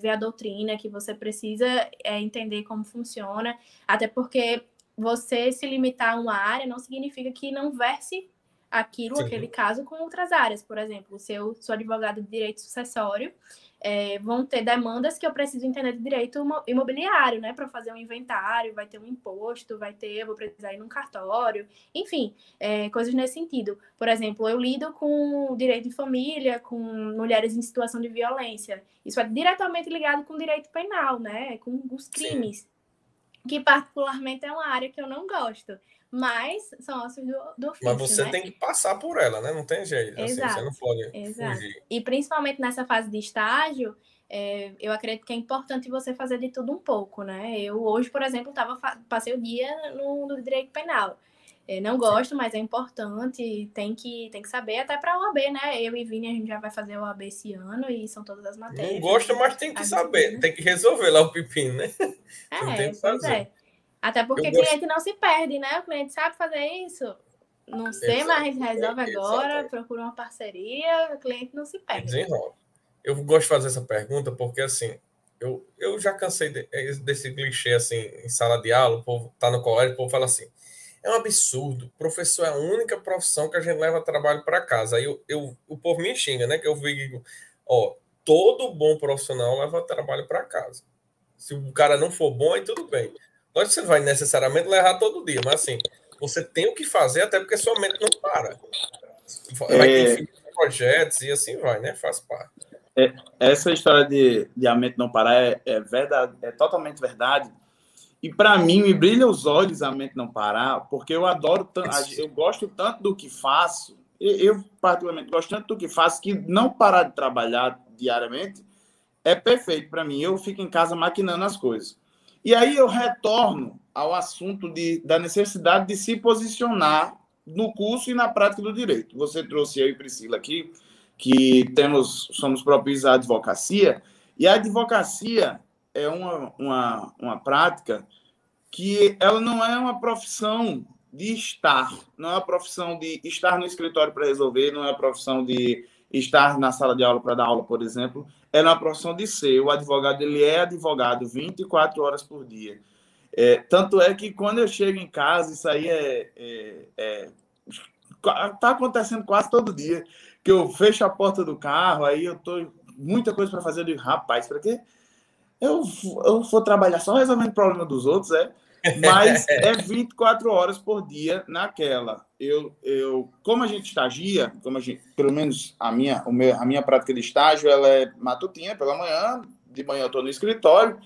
ver a doutrina, que você precisa entender como funciona. Até porque você se limitar a uma área não significa que não verse aquele caso com outras áreas. Por exemplo, se eu sou advogado de direito sucessório, vão ter demandas que eu preciso entender de direito imobiliário, né? Para fazer um inventário, vai ter um imposto, eu vou precisar ir num cartório, enfim, coisas nesse sentido. Por exemplo, eu lido com direito de família, com mulheres em situação de violência. Isso é diretamente ligado com direito penal, né? Com os crimes, que particularmente é uma área que eu não gosto. Mas são ossos do ofício, mas você né? tem que passar por ela, né? Não tem jeito. Assim, você não pode fugir. E principalmente nessa fase de estágio, eu acredito que é importante você fazer de tudo um pouco, né? Eu hoje, por exemplo, passei o dia no direito penal. Não gosto, mas é importante, tem que saber, até para a OAB, né? Eu e Vini, a gente já vai fazer a OAB esse ano e são todas as matérias. Não gosta, mas tem que saber, tem que resolver lá o pepino, né? Não tem que fazer. Até porque o cliente não se perde, né? O cliente sabe fazer isso. Não sei, mas resolve agora, procura uma parceria, o cliente não se perde. Desenrola. Eu gosto de fazer essa pergunta porque, assim, eu já cansei desse clichê, assim, em sala de aula, o povo tá no colégio, o povo fala assim, é um absurdo, professor é a única profissão que a gente leva trabalho para casa. Aí o povo me xinga, né? Que eu digo, todo bom profissional leva trabalho para casa. Se o cara não for bom, aí tudo bem. Lógico que você vai necessariamente levar todo dia, mas assim, você tem o que fazer, até porque sua mente não para. Vai ter infinitos projetos e assim vai, né? Faz parte. Essa história de a mente não parar é verdade, é totalmente verdade. E para mim, me brilha os olhos a mente não parar, porque eu adoro eu gosto tanto do que faço, eu particularmente gosto tanto do que faço, que não parar de trabalhar diariamente é perfeito para mim. Eu fico em casa maquinando as coisas. E aí eu retorno ao assunto da necessidade de se posicionar no curso e na prática do direito. Você trouxe eu e Priscila aqui, que somos propícios à advocacia, e a advocacia é uma prática que ela não é uma profissão de estar, não é uma profissão de estar no escritório para resolver, não é uma profissão de estar na sala de aula para dar aula, por exemplo, é uma profissão de ser. O advogado, ele é advogado 24 horas por dia. Tanto é que quando eu chego em casa, isso aí está acontecendo quase todo dia, que eu fecho a porta do carro, aí eu tô muita coisa para fazer, eu digo, rapaz, para quê? Eu vou trabalhar só resolvendo o problema dos outros, mas é 24 horas por dia naquela. Como a gente estagia, pelo menos a minha prática de estágio, ela é matutina, pela manhã, de manhã eu estou no escritório,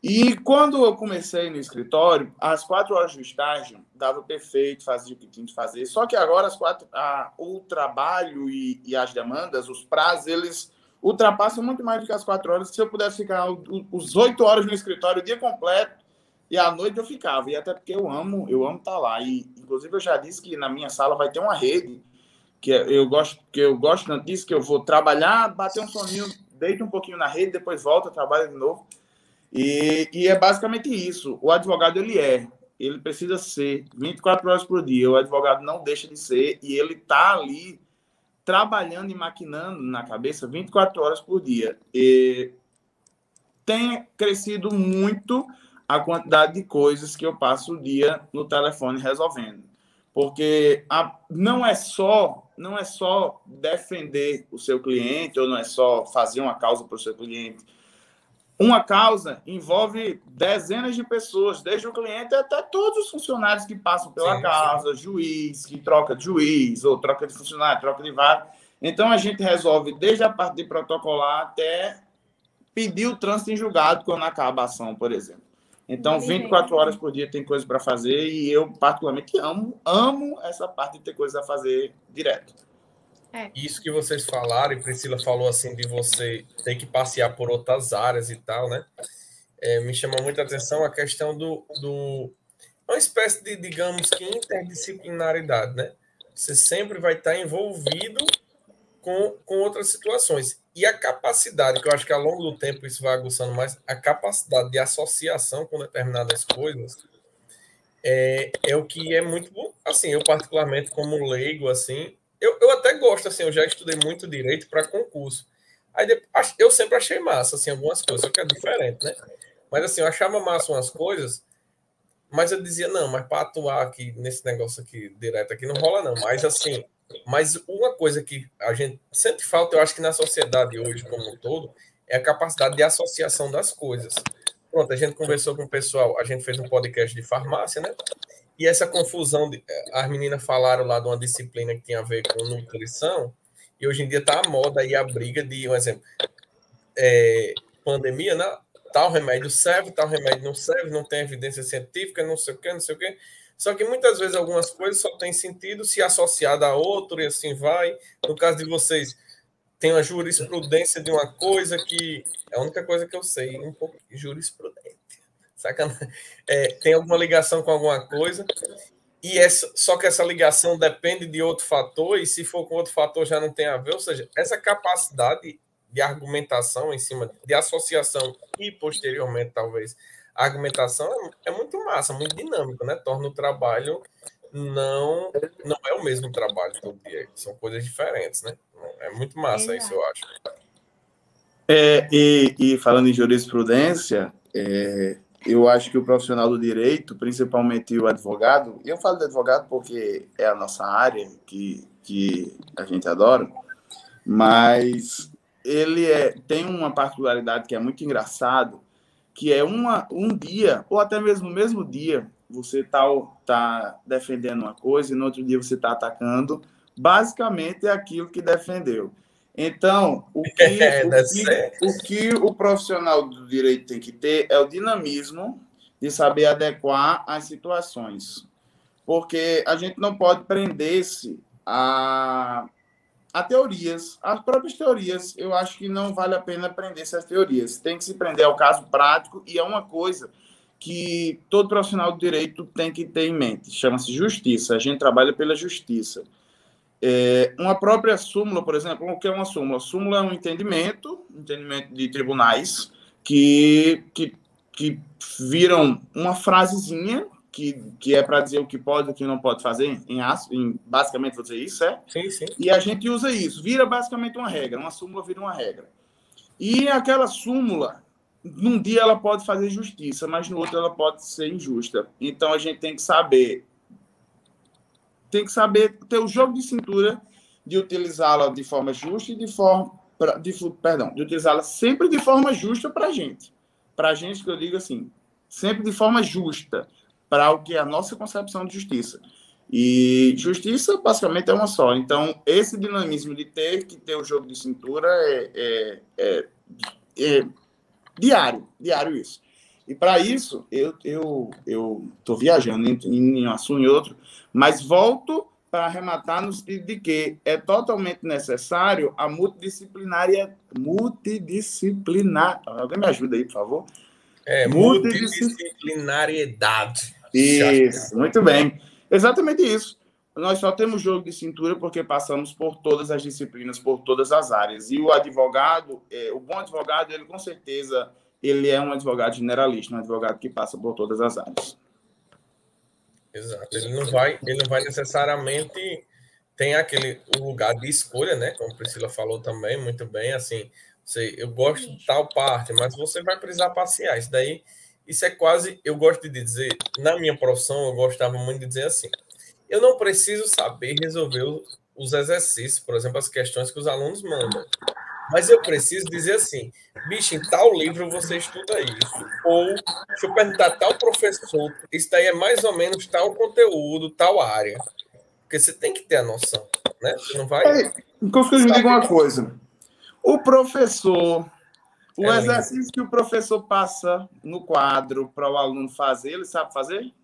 e quando eu comecei no escritório, às 4 horas do estágio, dava perfeito, fazia o que tinha de fazer, só que agora o trabalho e as demandas, os prazos, eles ultrapassam muito mais do que as 4 horas. Se eu pudesse ficar os 8 horas no escritório o dia completo, E à noite eu ficava, e até porque eu amo estar lá. E, inclusive, eu já disse que na minha sala vai ter uma rede, que eu gosto tanto disso, que eu vou trabalhar, bater um soninho, deito um pouquinho na rede, depois volto, trabalho de novo. E é basicamente isso. O advogado, ele precisa ser 24 horas por dia. O advogado não deixa de ser, e ele está ali trabalhando e maquinando na cabeça 24 horas por dia. E tem crescido muito a quantidade de coisas que eu passo o dia no telefone resolvendo. Porque não é só defender o seu cliente, ou não é só fazer uma causa para o seu cliente. Uma causa envolve dezenas de pessoas, desde o cliente até todos os funcionários que passam pela casa, juiz, que troca de juiz, ou troca de funcionário, troca de vaga. Então, a gente resolve desde a parte de protocolar até pedir o trânsito em julgado quando acaba a ação, por exemplo. Então, 24 horas por dia tem coisa para fazer, e eu, particularmente, amo essa parte de ter coisa a fazer direto. Isso que vocês falaram, e Priscila falou assim, de você ter que passear por outras áreas e tal, né? Me chama muita atenção a questão uma espécie de, digamos que, interdisciplinaridade, né? Você sempre vai estar envolvido com outras situações. E a capacidade, que eu acho que ao longo do tempo isso vai aguçando mais, a capacidade de associação com determinadas coisas é o que é muito bom. Assim, eu particularmente, como leigo, assim, eu até gosto, assim, eu já estudei muito direito para concurso. Aí eu sempre achei massa, assim, algumas coisas, só que é diferente, né? Mas, assim, eu achava massa umas coisas, mas eu dizia, não, mas para atuar aqui nesse negócio aqui, direto aqui, não rola não. Mas, assim, uma coisa que a gente sente falta, eu acho que na sociedade hoje, como um todo, é a capacidade de associação das coisas. Pronto, a gente conversou com o pessoal, a gente fez um podcast de farmácia, né? E essa confusão, as meninas falaram lá de uma disciplina que tinha a ver com nutrição, e hoje em dia está a moda aí a briga de, um exemplo, pandemia, né? Tal remédio serve, tal remédio não serve, não tem evidência científica, não sei o quê, não sei o quê. Só que muitas vezes algumas coisas só têm sentido se associada a outro e assim vai. No caso de vocês, tem uma jurisprudência de uma coisa que é a única coisa que eu sei, um pouco jurisprudente. Sacanagem. Tem alguma ligação com alguma coisa, só que essa ligação depende de outro fator, e se for com outro fator já não tem a ver, ou seja, essa capacidade de argumentação em cima de associação e posteriormente talvez a argumentação é muito massa, muito dinâmico, né? Torna o trabalho não é o mesmo trabalho todo dia, são coisas diferentes, né? É muito massa isso, eu acho. E falando em jurisprudência, eu acho que o profissional do direito, principalmente o advogado, e eu falo de advogado porque é a nossa área que a gente adora, mas ele tem uma particularidade que é muito engraçado, que é um dia, ou até mesmo no mesmo dia, você tá defendendo uma coisa e no outro dia você está atacando basicamente aquilo que defendeu. Então, o que o profissional do direito tem que ter é o dinamismo de saber adequar as situações. Porque a gente não pode prender-se a teorias, as próprias teorias. Eu acho que não vale a pena prender-se às teorias. Tem que se prender ao caso prático, e é uma coisa que todo profissional do direito tem que ter em mente. Chama-se justiça. A gente trabalha pela justiça. Uma própria súmula, por exemplo, o que é uma súmula? Súmula é um entendimento de tribunais que viram uma frasezinha que é para dizer o que pode e o que não pode fazer, basicamente vou dizer isso, Sim, sim. E a gente usa isso, vira basicamente uma regra, uma súmula vira uma regra. E aquela súmula, num dia ela pode fazer justiça, mas no outro ela pode ser injusta. Então a gente tem que saber ter o jogo de cintura de utilizá-la de forma justa e de utilizá-la sempre de forma justa para a gente. Para a gente, que eu digo assim, sempre de forma justa, para o que é a nossa concepção de justiça. E justiça, basicamente, é uma só. Então, esse dinamismo de ter que ter o jogo de cintura é diário isso. E, para isso, eu estou viajando em um assunto e outro, mas volto para arrematar no sentido de que é totalmente necessário a multidisciplinar. Alguém me ajuda aí, por favor? Multidisciplinariedade. Isso, muito bem. Exatamente isso. Nós só temos jogo de cintura porque passamos por todas as disciplinas, por todas as áreas. E o advogado, o bom advogado, ele com certeza, ele é um advogado generalista, um advogado que passa por todas as áreas. Exato. Ele não vai necessariamente tem o lugar de escolha, né? Como a Priscila falou também, muito bem, assim, eu gosto de tal parte, mas você vai precisar passear. Isso é quase, eu gosto de dizer, na minha profissão, eu gostava muito de dizer assim, eu não preciso saber resolver os exercícios, por exemplo, as questões que os alunos mandam. Mas eu preciso dizer assim, bicho, em tal livro você estuda isso. Ou, deixa eu perguntar, tal professor, isso daí é mais ou menos tal conteúdo, tal área. Porque você tem que ter a noção, né? Você não vai... Então, me diga uma coisa. O professor, o exercício que o professor passa no quadro para o aluno fazer, ele sabe fazer?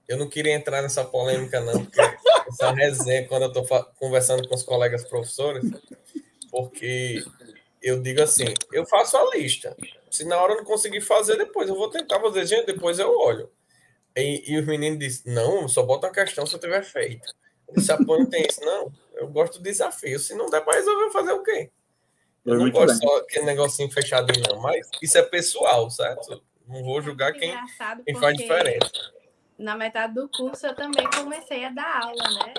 Eu não queria entrar nessa polêmica, não, porque essa resenha, quando eu estou conversando com os colegas professores, porque eu digo assim, eu faço a lista. Se na hora eu não conseguir fazer, depois eu vou tentar fazer, gente, depois eu olho. E os meninos dizem, não, só bota uma questão se eu tiver feito. Eu disse, pô, não tem isso, não. Eu gosto do desafio. Se não der para resolver, fazer o quê? Eu não gosto só aquele negocinho fechadinho, não. Mas isso é pessoal, certo? Não vou julgar quem faz diferença. Na metade do curso, eu também comecei a dar aula, né?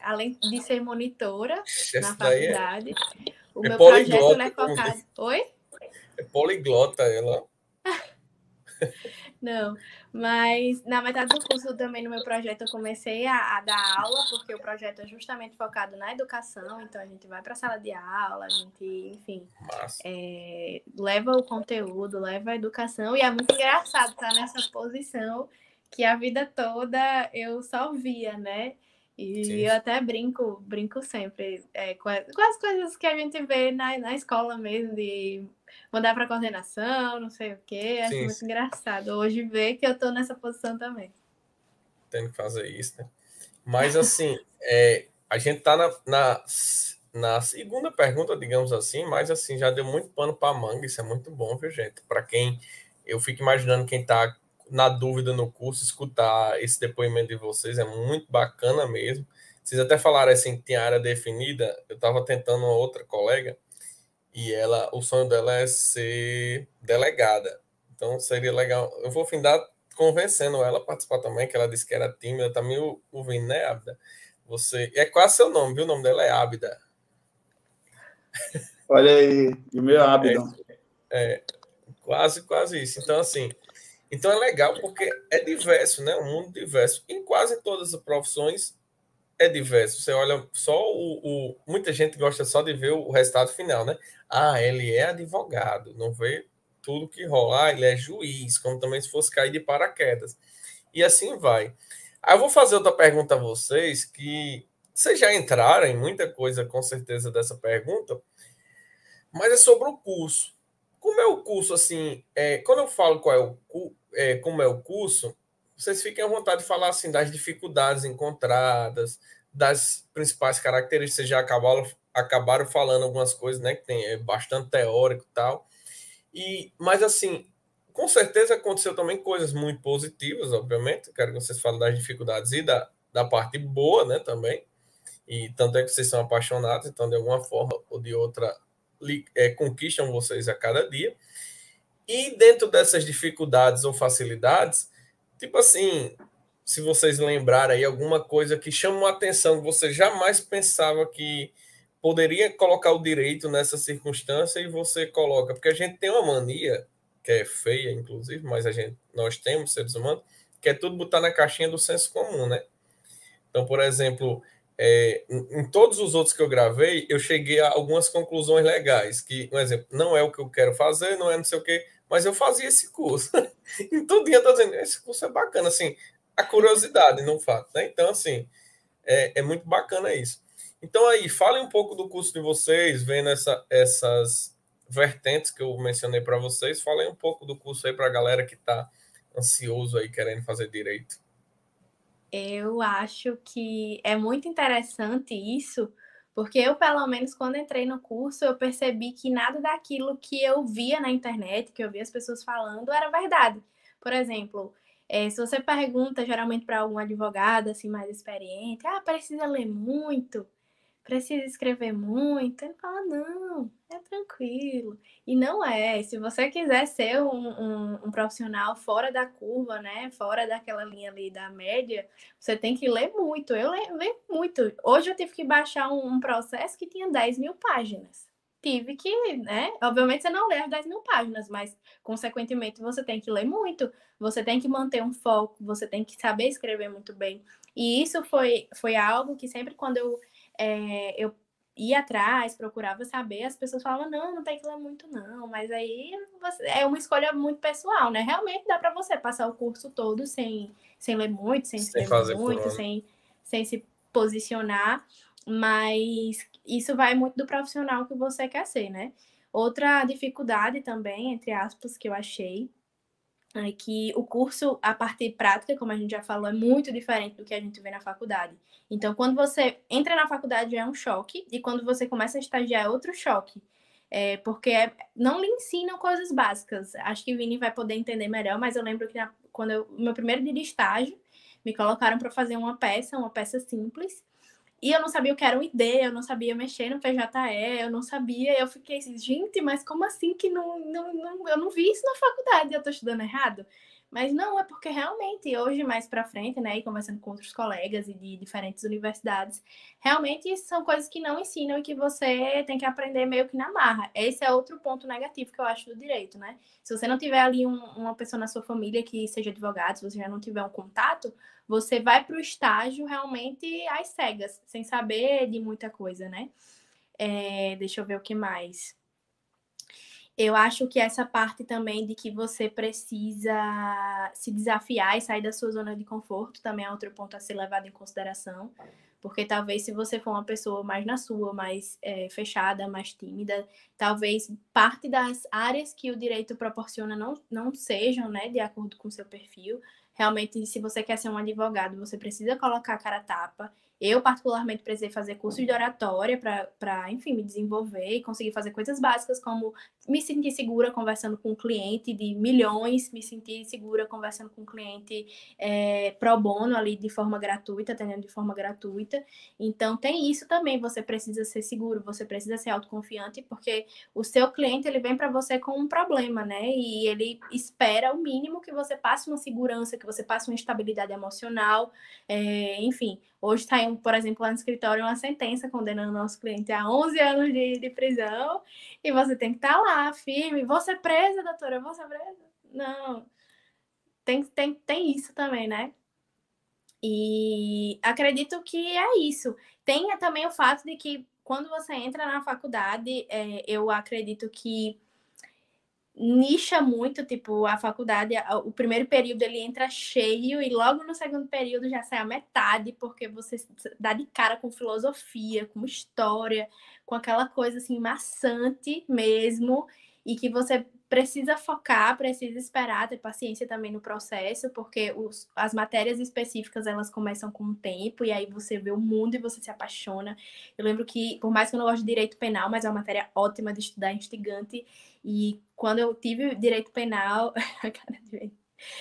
Além de ser monitora na faculdade, o meu projeto é focado... Oi? É poliglota ela. Não, mas na metade do curso também no meu projeto eu comecei a dar aula, porque o projeto é justamente focado na educação, então a gente vai para a sala de aula, a gente, enfim, leva o conteúdo, leva a educação, e é muito engraçado estar nessa posição que a vida toda eu só via, né? E sim, eu até brinco sempre com as coisas que a gente vê na escola mesmo, de mandar para coordenação, não sei o quê. Acho muito engraçado hoje ver que eu estou nessa posição também. Tendo que fazer isso, né? Mas, assim, a gente está na segunda pergunta, digamos assim, mas, assim, já deu muito pano para manga. Isso é muito bom, viu, gente? Para quem... Eu fico imaginando quem está na dúvida no curso, escutar esse depoimento de vocês é muito bacana mesmo. Vocês até falaram assim que tinha área definida. Eu estava tentando uma outra colega e o sonho dela é ser delegada. Então seria legal. Eu vou findar convencendo ela a participar também, que ela disse que era tímida, tá meio ouvindo, né, Ábida? É quase seu nome, viu? O nome dela é Ábida. Olha aí, o meu Ábida. Quase isso. Então, assim, então é legal porque é diverso, né? Um mundo diverso. Em quase todas as profissões é diverso. Você olha só muita gente gosta só de ver o resultado final, né? Ele é advogado, não vê tudo que rola. Ele é juiz, como também se fosse cair de paraquedas. E assim vai. Aí eu vou fazer outra pergunta a vocês, que vocês já entraram em muita coisa, com certeza, dessa pergunta, mas é sobre o curso. Como é o curso, assim, quando eu falo como é o curso, vocês fiquem à vontade de falar, assim, das dificuldades encontradas, das principais características. Vocês já acabaram falando algumas coisas, né, que tem bastante teórico e tal. Mas, assim, com certeza aconteceu também coisas muito positivas, obviamente. Quero que vocês falem das dificuldades e da parte boa, né, também. E tanto é que vocês são apaixonados, então, de alguma forma ou de outra, conquistam vocês a cada dia. E dentro dessas dificuldades ou facilidades, tipo assim, se vocês lembrarem aí alguma coisa que chamou a atenção, que você jamais pensava que poderia colocar o direito nessa circunstância e você coloca. Porque a gente tem uma mania, que é feia, inclusive, mas nós temos, seres humanos, que é tudo botar na caixinha do senso comum, né? Então, por exemplo, em todos os outros que eu gravei, eu cheguei a algumas conclusões legais, que, por exemplo, não é o que eu quero fazer, não é não sei o quê, mas eu fazia esse curso. Em todo dia eu tô dizendo, esse curso é bacana, assim, a curiosidade, no fato, né? Então, assim, é muito bacana isso. Então, aí, falem um pouco do curso de vocês, vendo essas vertentes que eu mencionei para vocês, falem um pouco do curso aí para a galera que está ansioso aí, querendo fazer direito. Eu acho que é muito interessante isso, Porque eu, pelo menos, quando entrei no curso, eu percebi que nada daquilo que eu via na internet, que eu via as pessoas falando, era verdade. Por exemplo, se você pergunta geralmente para algum advogado assim mais experiente, precisa ler muito, precisa escrever muito, ele fala, não, é tranquilo. E não é. Se você quiser ser um profissional fora da curva, né, fora daquela linha ali da média, você tem que ler muito. Eu leio muito. Hoje eu tive que baixar um processo que tinha 10.000 páginas. Tive que, né? Obviamente você não lê as 10.000 páginas, mas, consequentemente, você tem que ler muito. Você tem que manter um foco, você tem que saber escrever muito bem. E isso foi algo que sempre quando eu ia atrás, procurava saber, as pessoas falavam, não tem que ler muito não, mas aí é uma escolha muito pessoal, né? Realmente dá para você passar o curso todo sem ler muito, sem escrever muito, sem se posicionar, mas isso vai muito do profissional que você quer ser, né? Outra dificuldade também, entre aspas, que eu achei, é que o curso, a parte prática, como a gente já falou, é muito diferente do que a gente vê na faculdade. Então, quando você entra na faculdade já é um choque, e quando você começa a estagiar é outro choque. Porque não lhe ensinam coisas básicas. Acho que o Vini vai poder entender melhor, mas eu lembro que quando meu primeiro dia de estágio, me colocaram para fazer uma peça simples, e eu não sabia o que era um ID, eu não sabia mexer no PJE, eu não sabia, eu fiquei assim, gente, mas como assim que eu não vi isso na faculdade, eu tô estudando errado? Mas não, é porque realmente, hoje mais pra frente, né, e conversando com outros colegas e de diferentes universidades, realmente são coisas que não ensinam e que você tem que aprender meio que na marra. Esse é outro ponto negativo que eu acho do direito, né? Se você não tiver ali uma pessoa na sua família que seja advogado, se você já não tiver um contato, você vai para o estágio realmente às cegas, sem saber de muita coisa, né? Deixa eu ver o que mais. Eu acho que essa parte também de que você precisa se desafiar e sair da sua zona de conforto também é outro ponto a ser levado em consideração. Porque talvez se você for uma pessoa mais na sua, mais fechada, mais tímida, talvez parte das áreas que o direito proporciona não sejam, né, de acordo com o seu perfil. Realmente, se você quer ser um advogado, você precisa colocar a cara a tapa. Eu, particularmente, precisei fazer cursos de oratória para, enfim, me desenvolver e conseguir fazer coisas básicas como me sentir segura conversando com um cliente de milhões, me sentir segura conversando com um cliente pro bono ali de forma gratuita, atendendo de forma gratuita. Então, tem isso também, você precisa ser seguro, você precisa ser autoconfiante, porque o seu cliente, ele vem para você com um problema, né? E ele espera o mínimo que você passe uma segurança, que você passe uma estabilidade emocional, enfim. Hoje está, por exemplo, lá no escritório, uma sentença condenando o nosso cliente a 11 anos de prisão, e você tem que estar lá, firme. Vou ser presa, doutora? Vou ser presa? Não. Tem isso também, né? E acredito que é isso. Tem também o fato de que quando você entra na faculdade, eu acredito que nicha muito, tipo, a faculdade, o primeiro período ele entra cheio e logo no segundo período já sai a metade, porque você dá de cara com filosofia, com história, com aquela coisa assim maçante mesmo, e que você precisa focar, precisa esperar, ter paciência também no processo, porque as matérias específicas elas começam com o tempo, e aí você vê o mundo e você se apaixona. Eu lembro que, por mais que eu não goste de direito penal, mas é uma matéria ótima de estudar, instigante, e quando eu tive direito penal,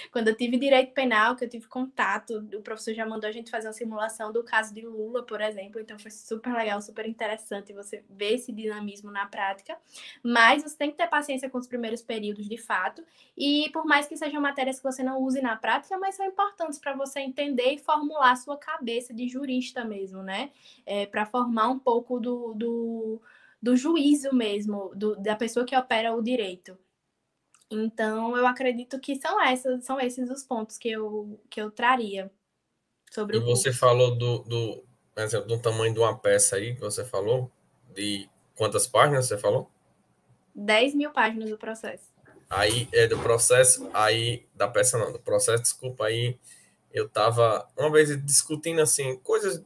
quando eu tive direito penal, que eu tive contato, o professor já mandou a gente fazer uma simulação do caso de Lula, por exemplo, então foi super legal, super interessante você ver esse dinamismo na prática, mas você tem que ter paciência com os primeiros períodos de fato, e por mais que sejam matérias que você não use na prática, mas são importantes para você entender e formular a sua cabeça de jurista mesmo, né? Para formar um pouco do juízo mesmo, da pessoa que opera o direito. Então, eu acredito que são esses os pontos que eu traria sobre o curso. E você falou do exemplo, do tamanho de uma peça aí, que você falou, de quantas páginas você falou? 10.000 páginas do processo. Aí, do processo, aí, da peça não, do processo, desculpa, aí eu tava uma vez discutindo, assim, coisas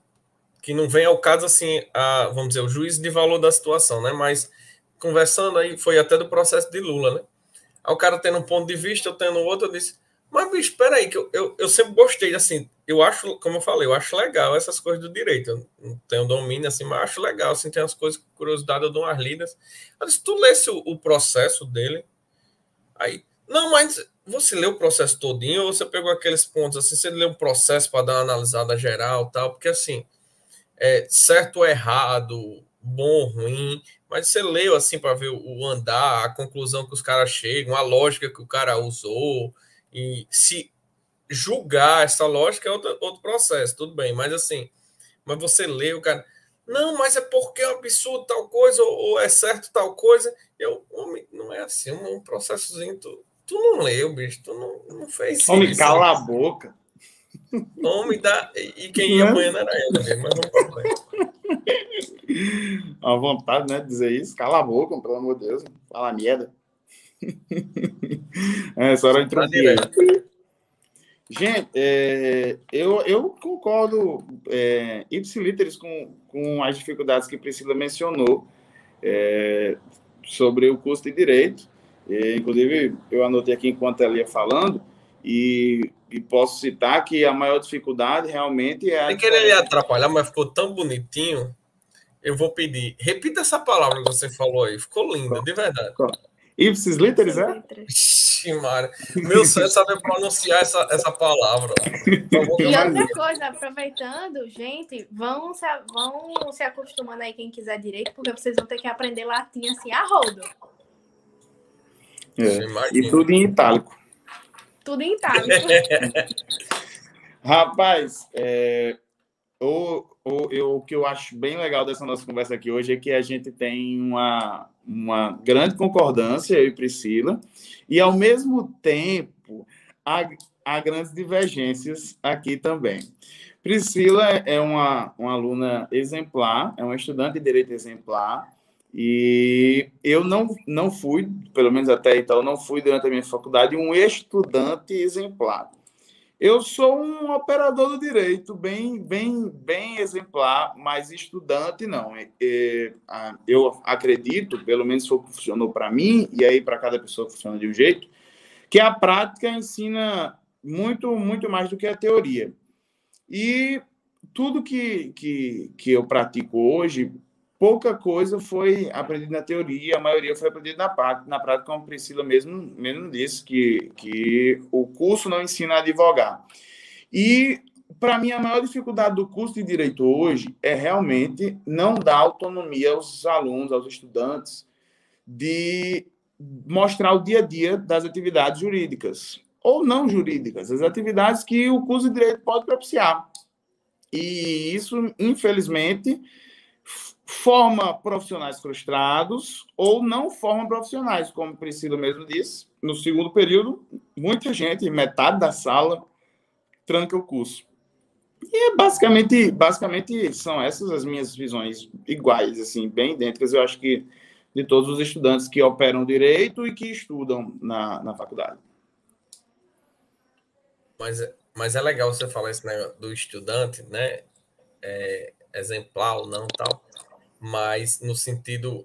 que não vem ao caso, assim, vamos dizer, o juízo de valor da situação, né? Mas conversando aí, foi até do processo de Lula, né? Aí o cara tendo um ponto de vista, eu tendo outro, eu disse, mas bicho, espera aí, que eu sempre gostei, assim, eu acho, como eu falei, eu acho legal essas coisas do direito. Eu não tenho domínio assim, mas acho legal. Assim, tem as coisas, curiosidade, eu dou umas lidas. Mas se tu lesse o processo dele, aí. Não, mas você leu o processo todinho ou você pegou aqueles pontos assim? Você leu o processo para dar uma analisada geral tal? Porque assim, certo ou errado, bom, ruim, mas você leu assim para ver o andar, a conclusão que os caras chegam, a lógica que o cara usou, e se julgar essa lógica é outro processo, tudo bem, mas assim, mas você lê o cara, não, mas é porque é um absurdo tal coisa, ou é certo tal coisa, homem, não é assim, um processozinho, tu não leu, bicho, tu não fez Homem, isso. cala a boca. Homem, e quem ia apanhando era ela mesmo, mas vamos pra frente. A vontade, né, de dizer isso. Cala a boca, pelo amor de Deus. Fala merda. Essa hora eu interrompi aí. Gente, eu concordo ipsiliteris com as dificuldades que Priscila mencionou sobre o curso de Direito. Inclusive, eu anotei aqui enquanto ela ia falando e posso citar que a maior dificuldade realmente é a... Sem querer lhe atrapalhar, mas ficou tão bonitinho. Eu vou pedir. Repita essa palavra que você falou aí. Ficou linda, de verdade. Ipsis literis, é? Ixi, Mara. Meu sonho é saber pronunciar essa palavra. E outra coisa, aproveitando, gente, vão se acostumando aí quem quiser direito, porque vocês vão ter que aprender latim assim a rodo. E tudo em itálico. Tudo em itálico. Rapaz, o que eu acho bem legal dessa nossa conversa aqui hoje é que a gente tem uma grande concordância, eu e Priscila, e, ao mesmo tempo, há grandes divergências aqui também. Priscila é uma aluna exemplar, é uma estudante de Direito exemplar, e eu não fui, pelo menos até então, não fui durante a minha faculdade um estudante exemplar. Eu sou um operador do direito, bem exemplar, mas estudante não. Eu acredito, pelo menos foi o que funcionou para mim, e aí para cada pessoa funciona de um jeito, que a prática ensina muito, muito mais do que a teoria. E tudo que eu pratico hoje, pouca coisa foi aprendida na teoria, a maioria foi aprendida na prática. Na prática, como a Priscila mesmo disse, que o curso não ensina a advogar. E, para mim, a maior dificuldade do curso de Direito hoje é realmente não dar autonomia aos alunos, aos estudantes, de mostrar o dia a dia das atividades jurídicas, ou não jurídicas, as atividades que o curso de Direito pode propiciar. E isso, infelizmente, forma profissionais frustrados ou não forma profissionais, como Priscila mesmo disse. No segundo período, muita gente, metade da sala, tranca o curso. E basicamente são essas as minhas visões iguais, assim, bem idênticas, eu acho que de todos os estudantes que operam direito e que estudam na faculdade. Mas é legal você falar isso, né, do estudante, né, exemplar ou não, tal, mas no sentido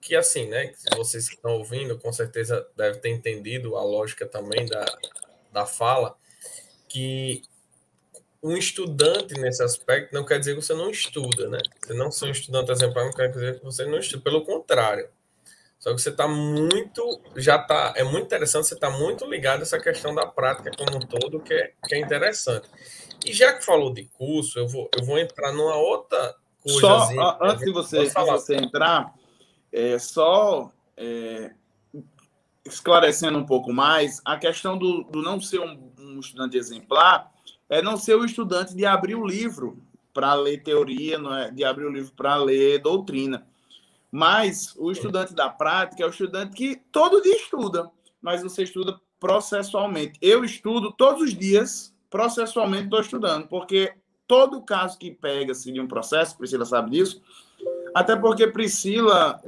que, assim, né, se vocês que estão ouvindo, com certeza devem ter entendido a lógica também da fala, que um estudante nesse aspecto não quer dizer que você não estuda, né? Você não ser um estudante exemplar não quer dizer que você não estuda, pelo contrário. Só que você está é muito interessante, você está muito ligado a essa questão da prática como um todo, que é interessante. E já que falou de curso, eu vou entrar numa outra coisa. Só, antes de você entrar, esclarecendo um pouco mais, a questão do não ser um estudante exemplar é não ser o estudante de abrir o livro para ler teoria, não é? De abrir o livro para ler doutrina. Mas o estudante da prática é o estudante que todo dia estuda, mas você estuda processualmente. Eu estudo todos os dias, processualmente estou estudando, porque todo caso que pega-se de um processo, Priscila sabe disso, até porque Priscila,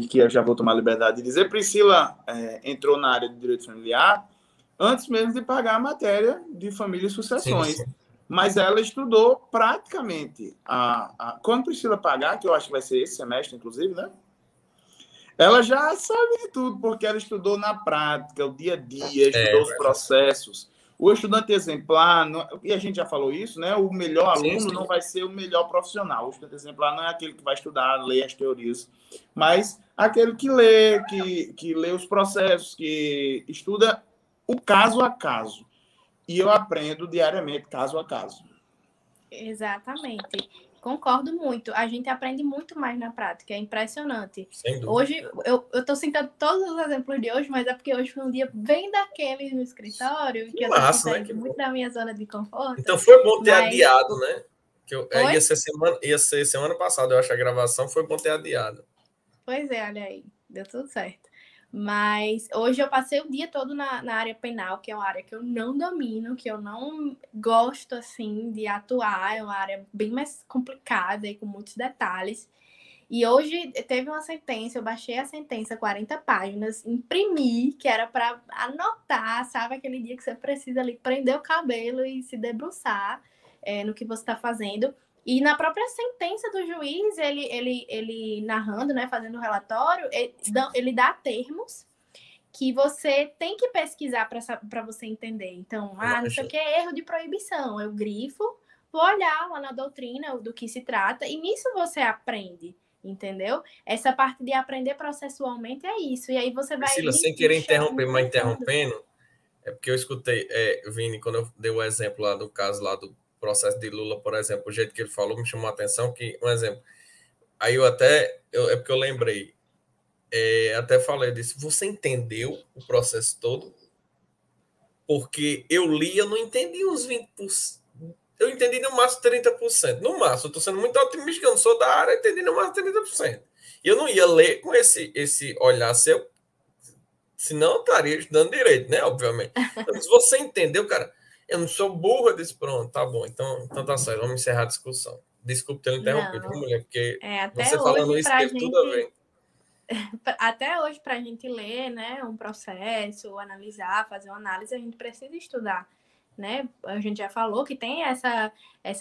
que eu já vou tomar a liberdade de dizer, Priscila entrou na área de direito familiar antes mesmo de pagar a matéria de família e sucessões. Sim. Mas ela estudou praticamente. Quando Priscila pagar, que eu acho que vai ser esse semestre, inclusive, né? Ela já sabe de tudo, porque ela estudou na prática, o dia a dia, estudou os processos. O estudante exemplar, e a gente já falou isso, né? O melhor aluno não vai ser o melhor profissional. O estudante exemplar não é aquele que vai estudar, ler as teorias, mas aquele que lê, que lê os processos, que estuda o caso a caso. E eu aprendo diariamente, caso a caso. Exatamente. Concordo muito. A gente aprende muito mais na prática, é impressionante. Sem dúvida. Hoje, eu estou citando todos os exemplos de hoje, mas é porque hoje foi um dia bem daqueles no escritório, que eu estou saindo muito da minha zona de conforto. Então foi bom ter adiado, né? Que ia ser semana passada, eu acho, a gravação, foi bom ter adiado. Pois é, olha aí, deu tudo certo. Mas hoje eu passei o dia todo na área penal, que é uma área que eu não domino, que eu não gosto, assim, de atuar. É uma área bem mais complicada e com muitos detalhes. E hoje teve uma sentença, eu baixei a sentença, 40 páginas, imprimi, que era para anotar, sabe? Aquele dia que você precisa ali prender o cabelo e se debruçar no que você está fazendo. E na própria sentença do juiz, ele narrando, né, fazendo o relatório, ele dá termos que você tem que pesquisar para você entender. Então, não sei o que é erro de proibição. Eu grifo, vou olhar lá na doutrina do que se trata, e nisso você aprende, entendeu? Essa parte de aprender processualmente é isso. E aí você vai... Priscila, sem querer interromper, mas interrompendo, é porque eu escutei, Vini, quando eu dei o exemplo lá do caso lá do processo de Lula, por exemplo, o jeito que ele falou me chamou a atenção, que, um exemplo, aí é porque eu lembrei, até falei disso, você entendeu o processo todo? Porque eu li, eu não entendi uns 20%, eu entendi no máximo 30%, no máximo, eu estou sendo muito otimista, que eu não sou da área, eu entendi no máximo 30%. E eu não ia ler com esse olhar seu, senão eu estaria estudando direito, né, obviamente. Então, se você entendeu, cara, eu não sou burra, eu disse, pronto, tá bom, então tá certo, vamos encerrar a discussão. Desculpe ter interrompido, mulher, porque você falando isso teve tudo a ver. Até hoje, para a gente ler, né, um processo, analisar, fazer uma análise, a gente precisa estudar, né? A gente já falou que tem essa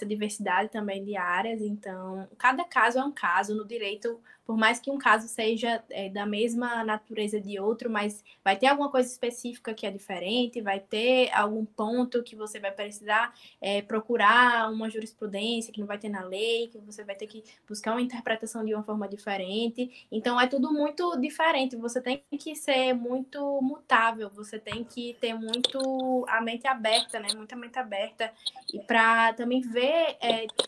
diversidade também de áreas, então cada caso é um caso. No direito, por mais que um caso seja da mesma natureza de outro, mas vai ter alguma coisa específica que é diferente, vai ter algum ponto que você vai precisar procurar uma jurisprudência que não vai ter na lei, que você vai ter que buscar uma interpretação de uma forma diferente. Então é tudo muito diferente, você tem que ser muito mutável, você tem que ter muito a mente aberta, né? Muita mente aberta, e para também ver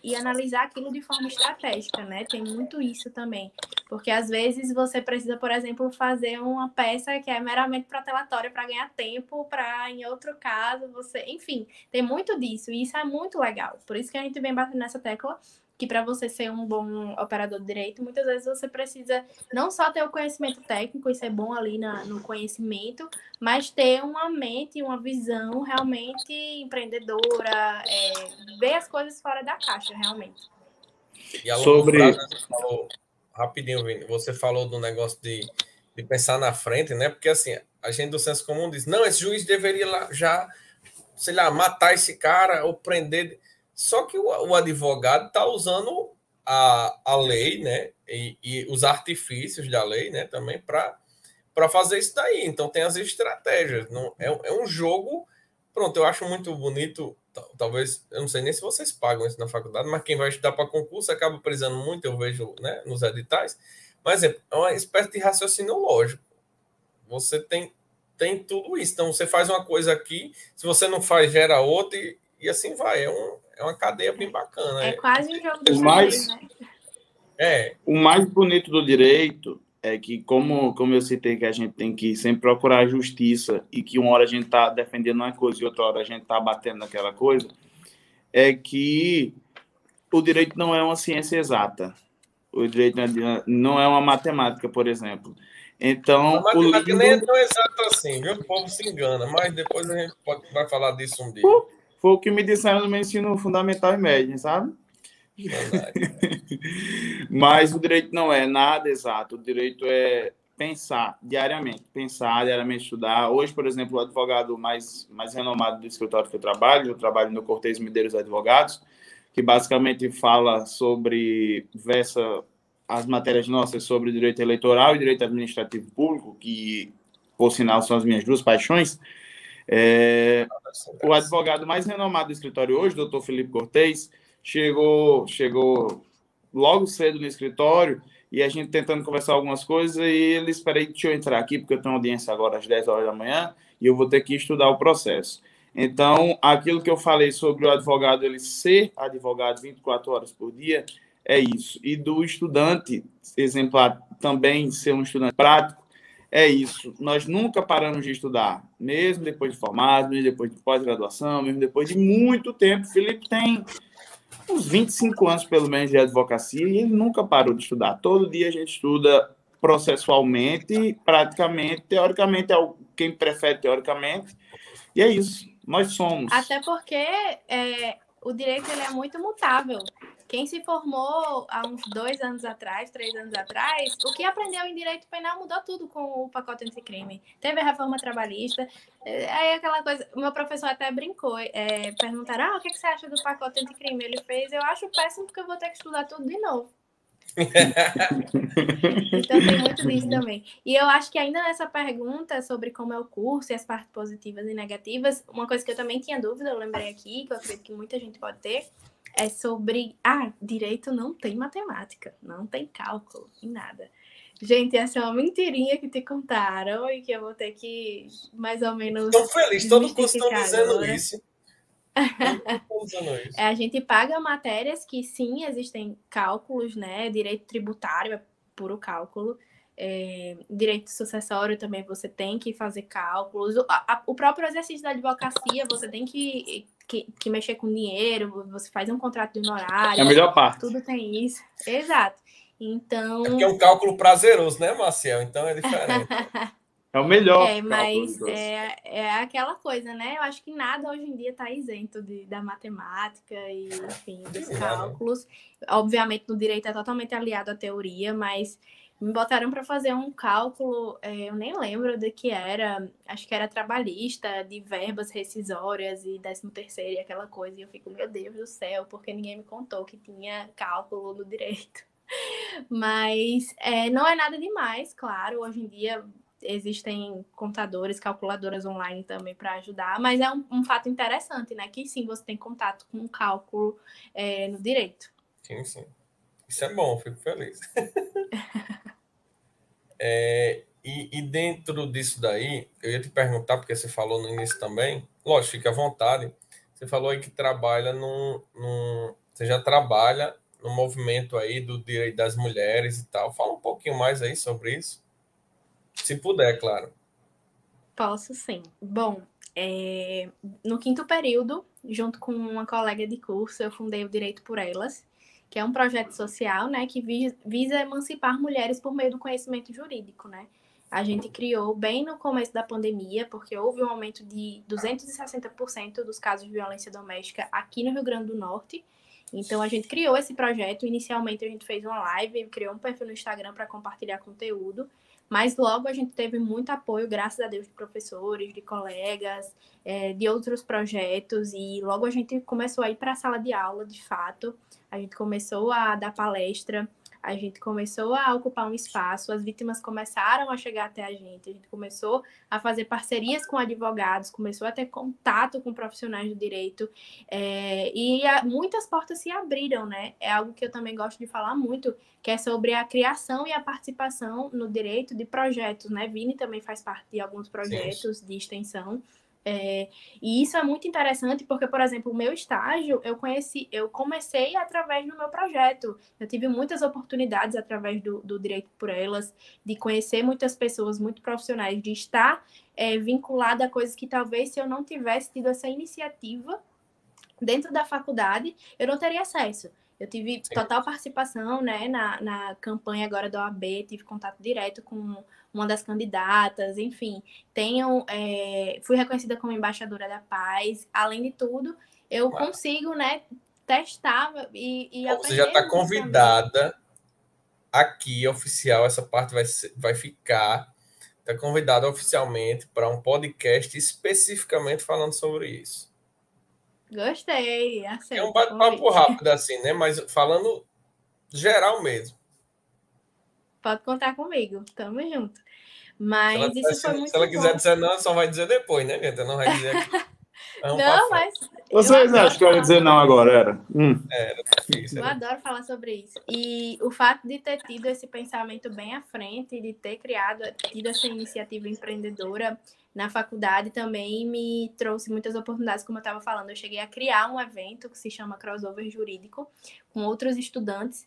e analisar aquilo de forma estratégica, né? Tem muito isso também. Porque às vezes você precisa, por exemplo, fazer uma peça que é meramente protelatória para ganhar tempo, para em outro caso você... Enfim, tem muito disso e isso é muito legal. Por isso que a gente vem batendo nessa tecla, que para você ser um bom operador de direito, muitas vezes você precisa não só ter o conhecimento técnico e ser bom ali no conhecimento, mas ter uma mente, uma visão realmente empreendedora, ver as coisas fora da caixa, realmente. E a longo prazo, você falou, rapidinho, Vini, você falou do negócio de pensar na frente, né? Porque assim, a gente do senso comum diz, não, esse juiz deveria lá já, sei lá, matar esse cara ou prender. Só que o advogado está usando a lei, né? E os artifícios da lei, né? Também para fazer isso daí. Então tem as estratégias. Não, é um jogo. Pronto, eu acho muito bonito. Talvez, eu não sei nem se vocês pagam isso na faculdade, mas quem vai estudar para concurso acaba precisando muito, eu vejo, né, nos editais. Mas é uma espécie de raciocínio lógico. Você tem tudo isso. Então você faz uma coisa aqui, se você não faz, gera outra e assim vai. É uma cadeia bem bacana. É quase um jogo de xadrez, né? O mais bonito do direito é que, como eu citei, que a gente tem que sempre procurar a justiça e que uma hora a gente está defendendo uma coisa e outra hora a gente está batendo naquela coisa, é que o direito não é uma ciência exata. O direito não é uma matemática, por exemplo. Então, a matemática nem é tão exata assim, viu? O povo se engana, mas depois a gente vai falar disso um dia. Foi o que me disseram no meu ensino fundamental e médio, sabe? Mas o direito não é nada exato. O direito é pensar diariamente, estudar. Hoje, por exemplo, o advogado mais renomado do escritório que eu trabalho no Cortez Medeiros Advogados, que basicamente fala versa as matérias nossas sobre direito eleitoral e direito administrativo público, que, por sinal, são as minhas duas paixões. o advogado mais renomado do escritório hoje, doutor Felipe Cortez, chegou logo cedo no escritório e a gente tentando conversar algumas coisas e ele, espera aí, deixa eu entrar aqui, porque eu tenho audiência agora às 10 horas da manhã e eu vou ter que estudar o processo. Então, aquilo que eu falei sobre o advogado, ele ser advogado 24 horas por dia, é isso. E do estudante exemplar também ser um estudante prático, é isso. Nós nunca paramos de estudar, mesmo depois de formado, mesmo depois de pós-graduação, mesmo depois de muito tempo. O Felipe tem uns 25 anos, pelo menos, de advocacia e ele nunca parou de estudar. Todo dia a gente estuda processualmente, praticamente, teoricamente, quem prefere teoricamente, e é isso. Nós somos. Até porque o direito ele é muito mutável. Quem se formou há uns 2 anos atrás, 3 anos atrás, o que aprendeu em direito penal mudou tudo com o pacote anticrime. Teve a reforma trabalhista, aí aquela coisa, o meu professor até brincou, perguntaram, o que você acha do pacote anticrime? Ele fez, eu acho péssimo porque eu vou ter que estudar tudo de novo. Então tem muito disso também. E eu acho que ainda nessa pergunta sobre como é o curso e as partes positivas e negativas, uma coisa que eu também tinha dúvida, eu lembrei aqui, que eu acredito que muita gente pode ter, é sobre, direito não tem matemática, não tem cálculo, em nada. Gente, essa é uma mentirinha que te contaram e que eu vou ter que mais ou menos... Estou feliz, todo curso estão dizendo isso. A gente paga matérias que sim, existem cálculos, né? Direito tributário é puro cálculo. Direito sucessório também você tem que fazer cálculos. O próprio exercício da advocacia, você tem que mexer com dinheiro, você faz um contrato de honorário. É a melhor parte. Tudo tem isso. Exato. Então... É porque é um cálculo prazeroso, né, Maciel? Então é diferente. É o melhor. Mas é aquela coisa, né? Eu acho que nada hoje em dia está isento da matemática e, enfim, dos cálculos. Obviamente, no direito é totalmente aliado à teoria, mas me botaram para fazer um cálculo, eu nem lembro de que era, acho que era trabalhista, de verbas rescisórias e 13º e aquela coisa. E eu fico, meu Deus do céu, porque ninguém me contou que tinha cálculo no direito. Mas não é nada demais, claro, hoje em dia... Existem contadores, calculadoras online também para ajudar, mas é um fato interessante, né? Que sim, você tem contato com o cálculo no direito. Sim, sim. Isso é bom, fico feliz. E dentro disso daí, eu ia te perguntar, porque você falou no início também, lógico, fica à vontade, você falou aí que trabalha você já trabalha no movimento aí do direito das mulheres e tal. Fala um pouquinho mais aí sobre isso. Se puder, claro. Posso, sim. Bom, no 5º período, junto com uma colega de curso, eu fundei o Direito por Elas, que é um projeto social, né, que visa emancipar mulheres por meio do conhecimento jurídico, né? A gente criou bem no começo da pandemia, porque houve um aumento de 260% dos casos de violência doméstica aqui no Rio Grande do Norte. Então, a gente criou esse projeto. Inicialmente, a gente fez uma live, criou um perfil no Instagram para compartilhar conteúdo. Mas logo a gente teve muito apoio, graças a Deus, de professores, de colegas, de outros projetos. E logo a gente começou a ir para a sala de aula, de fato. A gente começou a dar palestra, a gente começou a ocupar um espaço, as vítimas começaram a chegar até a gente começou a fazer parcerias com advogados, começou a ter contato com profissionais do direito, e muitas portas se abriram, né? É algo que eu também gosto de falar muito, que é sobre a criação e a participação no direito de projetos, né? Vini também faz parte de alguns projetos de extensão. E isso é muito interessante porque, por exemplo, o meu estágio eu comecei através do meu projeto. Eu tive muitas oportunidades através do Direito por Elas, de conhecer muitas pessoas muito profissionais, de estar vinculada a coisas que talvez, se eu não tivesse tido essa iniciativa dentro da faculdade, eu não teria acesso. Eu tive total participação, né, na campanha agora da OAB, tive contato direto com uma das candidatas, enfim. Fui reconhecida como embaixadora da paz. Além de tudo, eu consigo, né, testar e aprender. Você já está convidada aqui, oficial, essa parte vai ficar. Está convidada oficialmente para um podcast especificamente falando sobre isso. Gostei, aceito. É um bate-papo rápido assim, né? Mas falando geral mesmo. Pode contar comigo, tamo junto. Mas isso foi muito bom. Se ela quiser dizer não, só vai dizer depois, né, gente? Não vai dizer aqui. Não, mas... Vocês acham que eu ia dizer não agora, era? Era difícil. Eu adoro falar sobre isso. E o fato de ter tido esse pensamento bem à frente, de ter tido essa iniciativa empreendedora na faculdade também me trouxe muitas oportunidades, como eu estava falando. Eu cheguei a criar um evento que se chama Crossover Jurídico, com outros estudantes,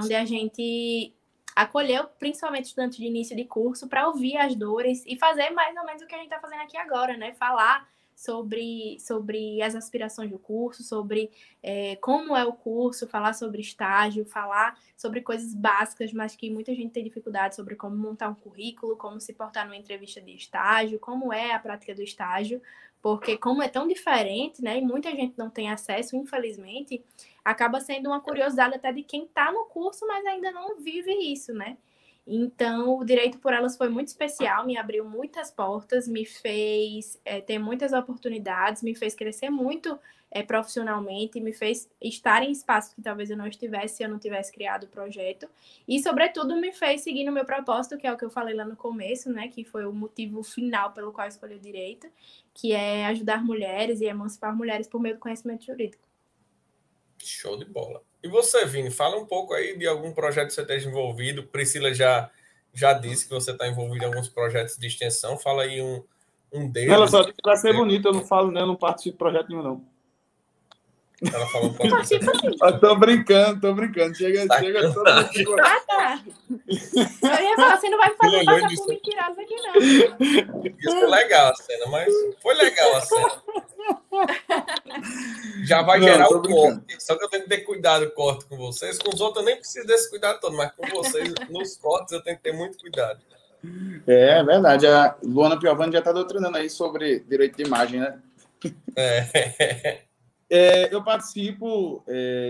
onde a gente acolheu principalmente estudantes de início de curso para ouvir as dores e fazer mais ou menos o que a gente está fazendo aqui agora, né? Falar sobre as aspirações do curso, sobre como é o curso, falar sobre estágio, falar sobre coisas básicas, mas que muita gente tem dificuldade, sobre como montar um currículo, como se portar numa entrevista de estágio, como é a prática do estágio, porque como é tão diferente, né, e muita gente não tem acesso, infelizmente, acaba sendo uma curiosidade até de quem está no curso, mas ainda não vive isso, né? Então, o Direito por Elas foi muito especial, me abriu muitas portas, me fez ter muitas oportunidades, me fez crescer muito profissionalmente, me fez estar em espaços que talvez eu não estivesse se eu não tivesse criado o projeto. E, sobretudo, me fez seguir no meu propósito, que é o que eu falei lá no começo, né? Que foi o motivo final pelo qual eu escolhi o direito, que é ajudar mulheres e emancipar mulheres por meio do conhecimento jurídico. Show de bola. E você, Vini, fala um pouco aí de algum projeto que você esteja envolvido. Priscila já disse que você está envolvido em alguns projetos de extensão. Fala aí um deles. Ela só disse que vai ser bonito, eu não falo, né? Eu não participo de projeto nenhum, não. Ela falou um pouco. Tô brincando. Chega todo mundo. Ah, tá. Eu ia falar, você não vai fazer passar por mentirosa aqui, não. Isso foi legal a cena, mas foi legal a cena. Já vai gerar o corte. Só que eu tenho que ter cuidado com o corte com vocês. Com os outros eu nem preciso desse cuidado todo, mas com vocês, nos cortes, eu tenho que ter muito cuidado. É verdade. A Luana Piovani já está doutrinando aí sobre direito de imagem, né? Eu participo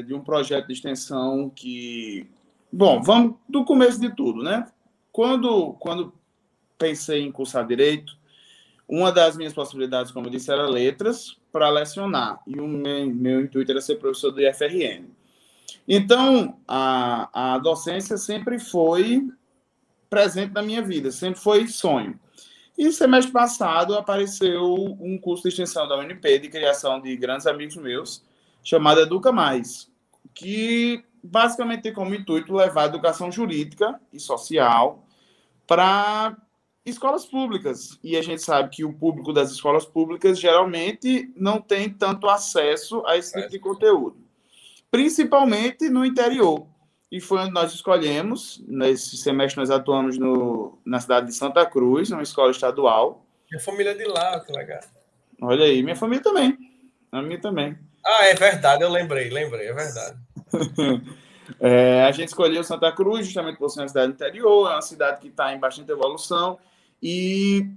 de um projeto de extensão que... Bom, vamos do começo de tudo, né? Quando pensei em cursar Direito, uma das minhas possibilidades, como eu disse, era letras para lecionar. E o meu intuito era ser professor do IFRN. Então, a docência sempre foi presente na minha vida, sempre foi sonho. E semestre passado apareceu um curso de extensão da UNP, de criação de grandes amigos meus, chamado Educa Mais, que basicamente tem como intuito levar a educação jurídica e social para escolas públicas. E a gente sabe que o público das escolas públicas geralmente não tem tanto acesso a esse tipo de conteúdo, principalmente no interior. E foi onde nós escolhemos. Nesse semestre nós atuamos na cidade de Santa Cruz, numa escola estadual. Minha família é de lá, que legal. Olha aí, minha família também. A minha também. Ah, é verdade, eu lembrei, é verdade. A gente escolheu Santa Cruz justamente por ser uma cidade interior, é uma cidade que está em bastante evolução, e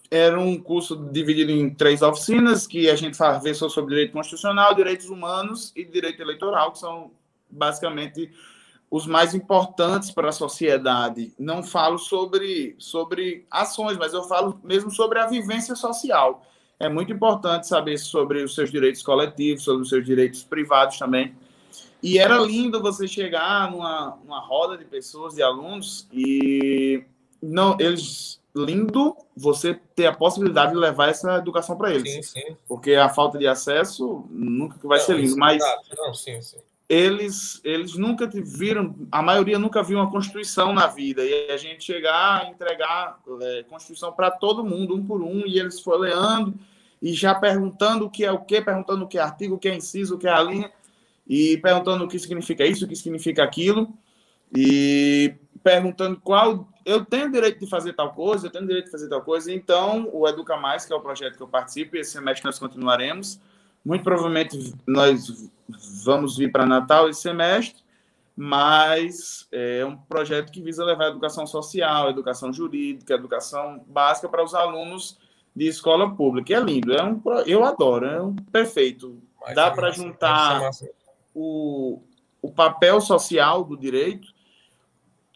era um curso dividido em 3 oficinas, que a gente versou sobre direito constitucional, direitos humanos e direito eleitoral, que são basicamente os mais importantes para a sociedade. Não falo sobre ações, mas eu falo mesmo sobre a vivência social. É muito importante saber sobre os seus direitos coletivos, sobre os seus direitos privados também. E era lindo você chegar numa roda de pessoas, de alunos, e lindo você ter a possibilidade de levar essa educação para eles. Sim, sim. Porque a falta de acesso nunca vai ser lindo, mas sim. Eles nunca viram, a maioria nunca viu uma Constituição na vida, e a gente chegar a entregar Constituição para todo mundo, um por um, e eles folheando, e já perguntando o que é o quê, perguntando o que é artigo, o que é inciso, o que é a linha, e perguntando o que significa isso, o que significa aquilo, e perguntando eu tenho direito de fazer tal coisa, Então, o Educa Mais, que é o projeto que eu participo, e esse semestre nós continuaremos. Muito provavelmente nós vamos vir para Natal esse semestre, mas é um projeto que visa levar a educação social, educação jurídica, educação básica para os alunos de escola pública. E é lindo, eu adoro, é perfeito. Dá para juntar o papel social do direito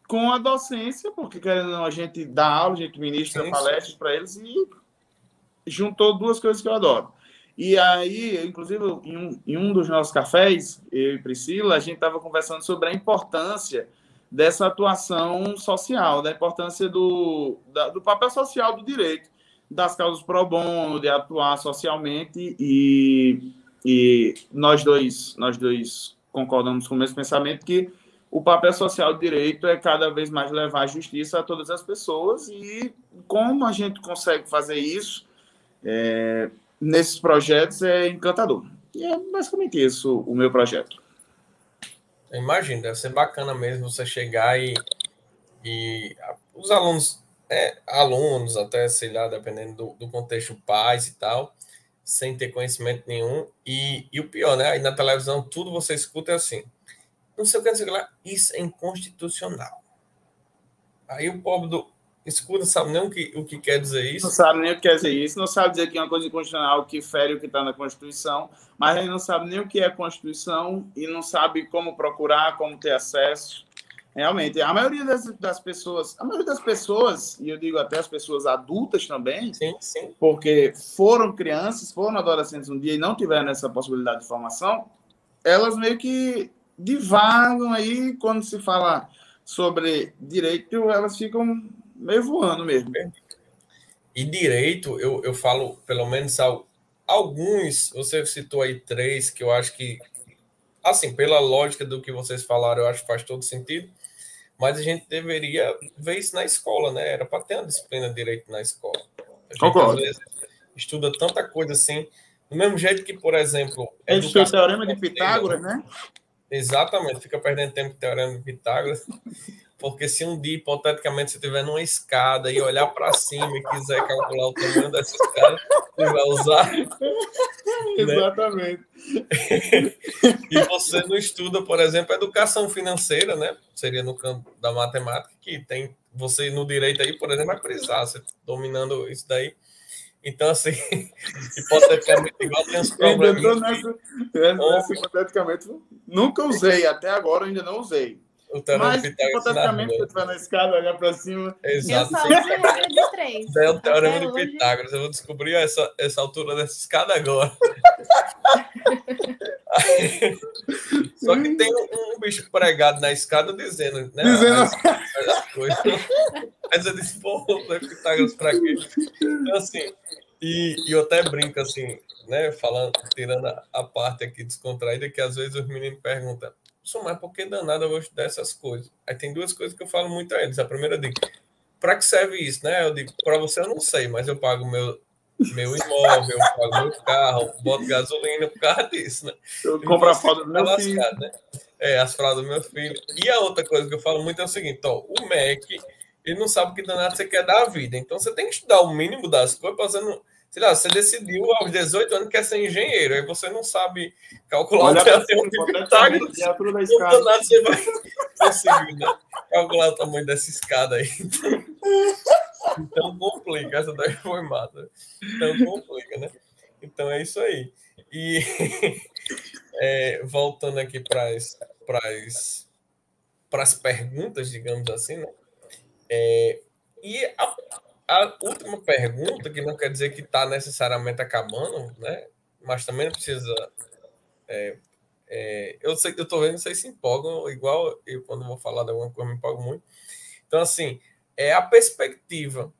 com a docência, porque querendo ou não, a gente dá aula, a gente ministra palestras para eles, e juntou 2 coisas que eu adoro. E aí, inclusive, em um dos nossos cafés, eu e Priscila, a gente estava conversando sobre a importância dessa atuação social, da importância do papel social do direito. das causas pro bono, de atuar socialmente, e nós dois concordamos com o mesmo pensamento, que o papel social do direito é cada vez mais levar a justiça a todas as pessoas, e como a gente consegue fazer isso nesses projetos é encantador. E é basicamente isso o meu projeto. Imagina, deve ser bacana mesmo você chegar e os alunos, alunos até, sei lá, dependendo do contexto, pais e tal, sem ter conhecimento nenhum. E o pior, né? Aí na televisão tudo você escuta assim, não sei o que, não sei o que lá, isso é inconstitucional. Aí o pobre escuta, não sabe nem o que quer dizer isso. Não sabe nem o que quer dizer isso, não sabe dizer que é uma coisa inconstitucional que fere o que está na Constituição, mas ele não sabe nem o que é Constituição e não sabe como procurar, como ter acesso. Realmente, a maioria das pessoas, e eu digo até as pessoas adultas também, sim, sim, porque foram crianças, foram adolescentes um dia e não tiveram essa possibilidade de formação, elas meio que divagam aí, quando se fala sobre direito, elas ficam meio voando mesmo. E direito, eu falo, pelo menos alguns, você citou aí 3, que eu acho que, assim, pela lógica do que vocês falaram, eu acho que faz todo sentido, mas a gente deveria ver isso na escola, né? Era para ter uma disciplina de direito na escola. A gente, Concordo. às vezes, estuda tanta coisa assim, do mesmo jeito que, por exemplo... A gente fez o Teorema de Pitágoras, né? Exatamente, fica perdendo tempo com o Teorema de Pitágoras, porque se um dia, hipoteticamente, você estiver numa escada e olhar para cima e quiser calcular o tamanho dessa escada, você vai usar. Exatamente. E você não estuda, por exemplo, educação financeira, né? Seria no campo da matemática, que tem você no direito aí, por exemplo, vai precisar, você dominando isso daí. Então, assim, hipoteticamente, igual tem uns problemas. Nessa hipoteticamente, nunca usei, até agora ainda não usei. Mas, hipoteticamente, se eu estiver na escada, olhar para cima... Exato. Eu só uso regra de 3. É o Teorema de Pitágoras. Eu vou descobrir essa altura dessa escada agora. Só que tem um bicho pregado na escada dizendo, né? As coisas. Mas eu disse, pô, Pitágoras pra quê? Então, assim, e eu até brinco assim, né? Falando, tirando a parte aqui descontraída, que às vezes os meninos perguntam, mas por que danado eu vou estudar essas coisas? Aí tem 2 coisas que eu falo muito a eles. A primeira eu digo, para que serve isso, né? Eu digo, para você eu não sei, mas eu pago meu imóvel, eu pago meu carro, boto gasolina por causa disso, né? Eu compro a fralda do meu filho. Né? As fraldas do meu filho. E a outra coisa que eu falo muito é o seguinte, ó, o MEC, ele não sabe o que danado você quer dar a vida. Então você tem que estudar o mínimo das coisas para você não... Sei lá, você decidiu aos 18 anos que quer ser engenheiro, aí você não sabe calcular o tamanho de Pitágoras, danado você vai conseguir, né? Calcular o tamanho dessa escada aí. Então complica, essa daí foi mata. Então complica, né? Então é isso aí. E voltando aqui para as perguntas, digamos assim, né? E a última pergunta, que não quer dizer que está necessariamente acabando, né? Mas também não precisa... eu sei que eu estou vendo, vocês se empolgam, igual eu, quando vou falar de alguma coisa, me empolgo muito. Então, assim, a perspectiva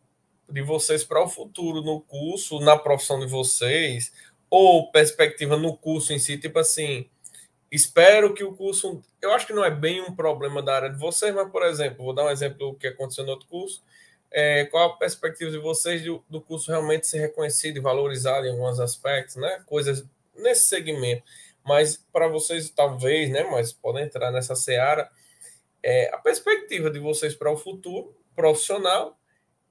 de vocês para o futuro no curso, na profissão de vocês, ou perspectiva no curso em si, tipo assim, espero que o curso... Eu acho que não é bem um problema da área de vocês, mas, por exemplo, vou dar um exemplo do que aconteceu no outro curso. Qual a perspectiva de vocês do curso realmente ser reconhecido e valorizado em alguns aspectos, né? Coisas nesse segmento. Mas para vocês, talvez, né? Mas podem entrar nessa seara. A perspectiva de vocês para o futuro profissional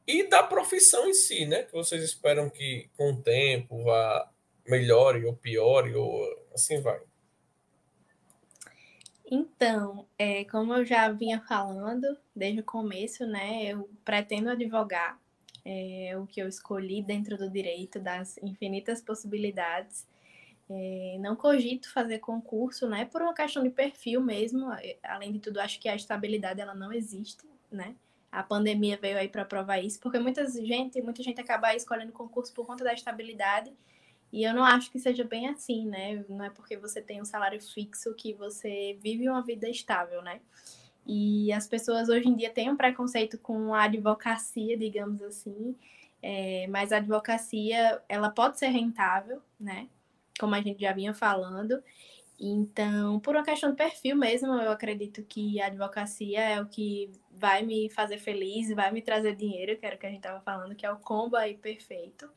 e da profissão em si, né? Que vocês esperam que com o tempo vá melhore ou piore, ou assim vai. Então, como eu já vinha falando desde o começo, né, eu pretendo advogar, o que eu escolhi dentro do direito, das infinitas possibilidades. Não cogito fazer concurso, né, por uma questão de perfil mesmo. Além de tudo, acho que a estabilidade ela não existe, né? A pandemia veio aí para provar isso, porque muita gente acaba escolhendo concurso por conta da estabilidade. E eu não acho que seja bem assim, né? Não é porque você tem um salário fixo que você vive uma vida estável, né? E as pessoas hoje em dia têm um preconceito com a advocacia, digamos assim. mas a advocacia, ela pode ser rentável, né? Como a gente já vinha falando. Então, por uma questão de perfil mesmo, eu acredito que a advocacia é o que vai me fazer feliz, vai me trazer dinheiro, que era o que a gente estava falando, que é o combo aí perfeito.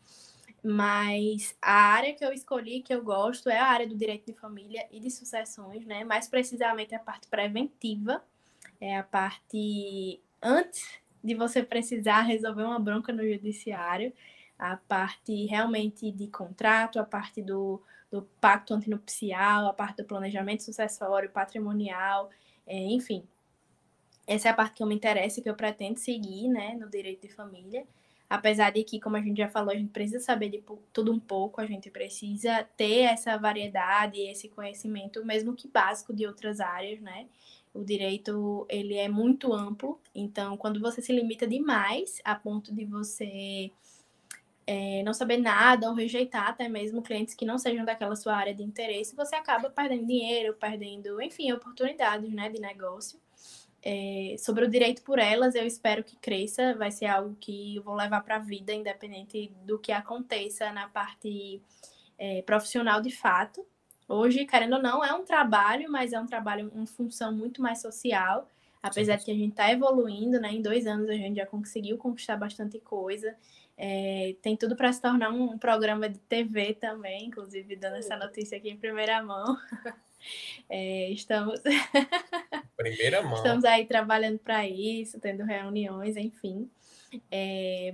Mas a área que eu escolhi, que eu gosto, é a área do direito de família e de sucessões, né? Mais precisamente a parte preventiva, é a parte antes de você precisar resolver uma bronca no judiciário, a parte realmente de contrato, a parte do pacto antinupcial, a parte do planejamento sucessório, patrimonial, enfim. Essa é a parte que eu me interesso e que eu pretendo seguir, né, no direito de família. Apesar de que, como a gente já falou, a gente precisa saber de tudo um pouco, a gente precisa ter essa variedade, esse conhecimento, mesmo que básico, de outras áreas, né? O direito, ele é muito amplo, então, quando você se limita demais, a ponto de você não saber nada ou rejeitar até mesmo clientes que não sejam daquela sua área de interesse, você acaba perdendo dinheiro, perdendo, enfim, oportunidades, né, de negócio. Sobre o direito por elas, eu espero que cresça, vai ser algo que eu vou levar para a vida, independente do que aconteça na parte profissional de fato. Hoje, querendo ou não, é um trabalho, mas é um trabalho em função muito mais social, apesar de que a gente está evoluindo, né? Em 2 anos a gente já conseguiu conquistar bastante coisa. Tem tudo para se tornar um programa de TV também, inclusive dando essa notícia aqui em primeira mão. Estamos aí trabalhando para isso, tendo reuniões, enfim.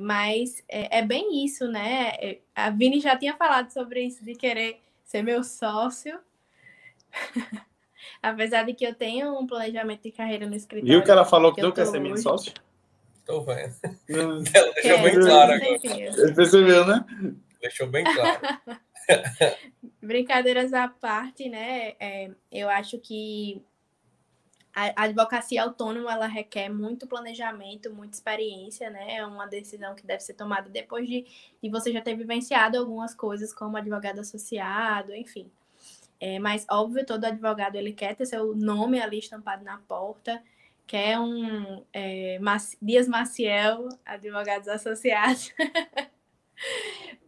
Mas é bem isso, né? A Vini já tinha falado sobre isso, de querer ser meu sócio. Apesar de que eu tenho um planejamento de carreira no escritório. Viu que ela falou que não quer ser meu sócio? Estou vendo. Deixou bem claro agora. Você percebeu, né? Deixou bem claro. Brincadeiras à parte, né? Eu acho que a advocacia autônoma, ela requer muito planejamento, muita experiência, né? É uma decisão que deve ser tomada depois de você já ter vivenciado algumas coisas como advogado associado, enfim. Mas, óbvio, todo advogado, ele quer ter seu nome ali estampado na porta, quer Dias Maciel, advogados associados.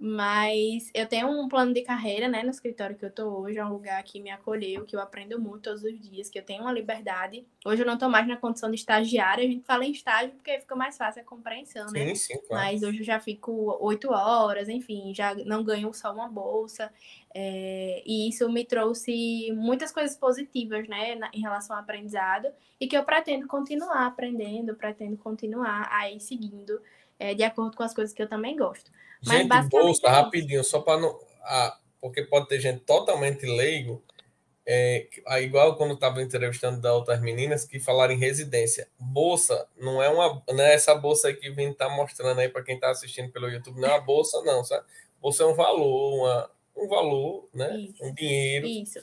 Mas eu tenho um plano de carreira, né, no escritório que eu tô hoje, é um lugar que me acolheu, que eu aprendo muito todos os dias, que eu tenho uma liberdade. Hoje eu não tô mais na condição de estagiária, a gente fala em estágio porque fica mais fácil a compreensão, né? Sim, claro. Mas hoje eu já fico 8 horas, enfim, já não ganho só uma bolsa. E isso me trouxe muitas coisas positivas, né, em relação ao aprendizado, e que eu pretendo continuar aprendendo, pretendo continuar aí seguindo, de acordo com as coisas que eu também gosto. Mas gente, bolsa, rapidinho, só para não... porque pode ter gente totalmente leigo, igual quando estava entrevistando da outras meninas que falaram em residência. Bolsa não é essa bolsa aí que Vini está mostrando aí para quem está assistindo pelo YouTube, não é uma bolsa não, sabe? Bolsa é um valor, né? Isso. Um dinheiro. Isso.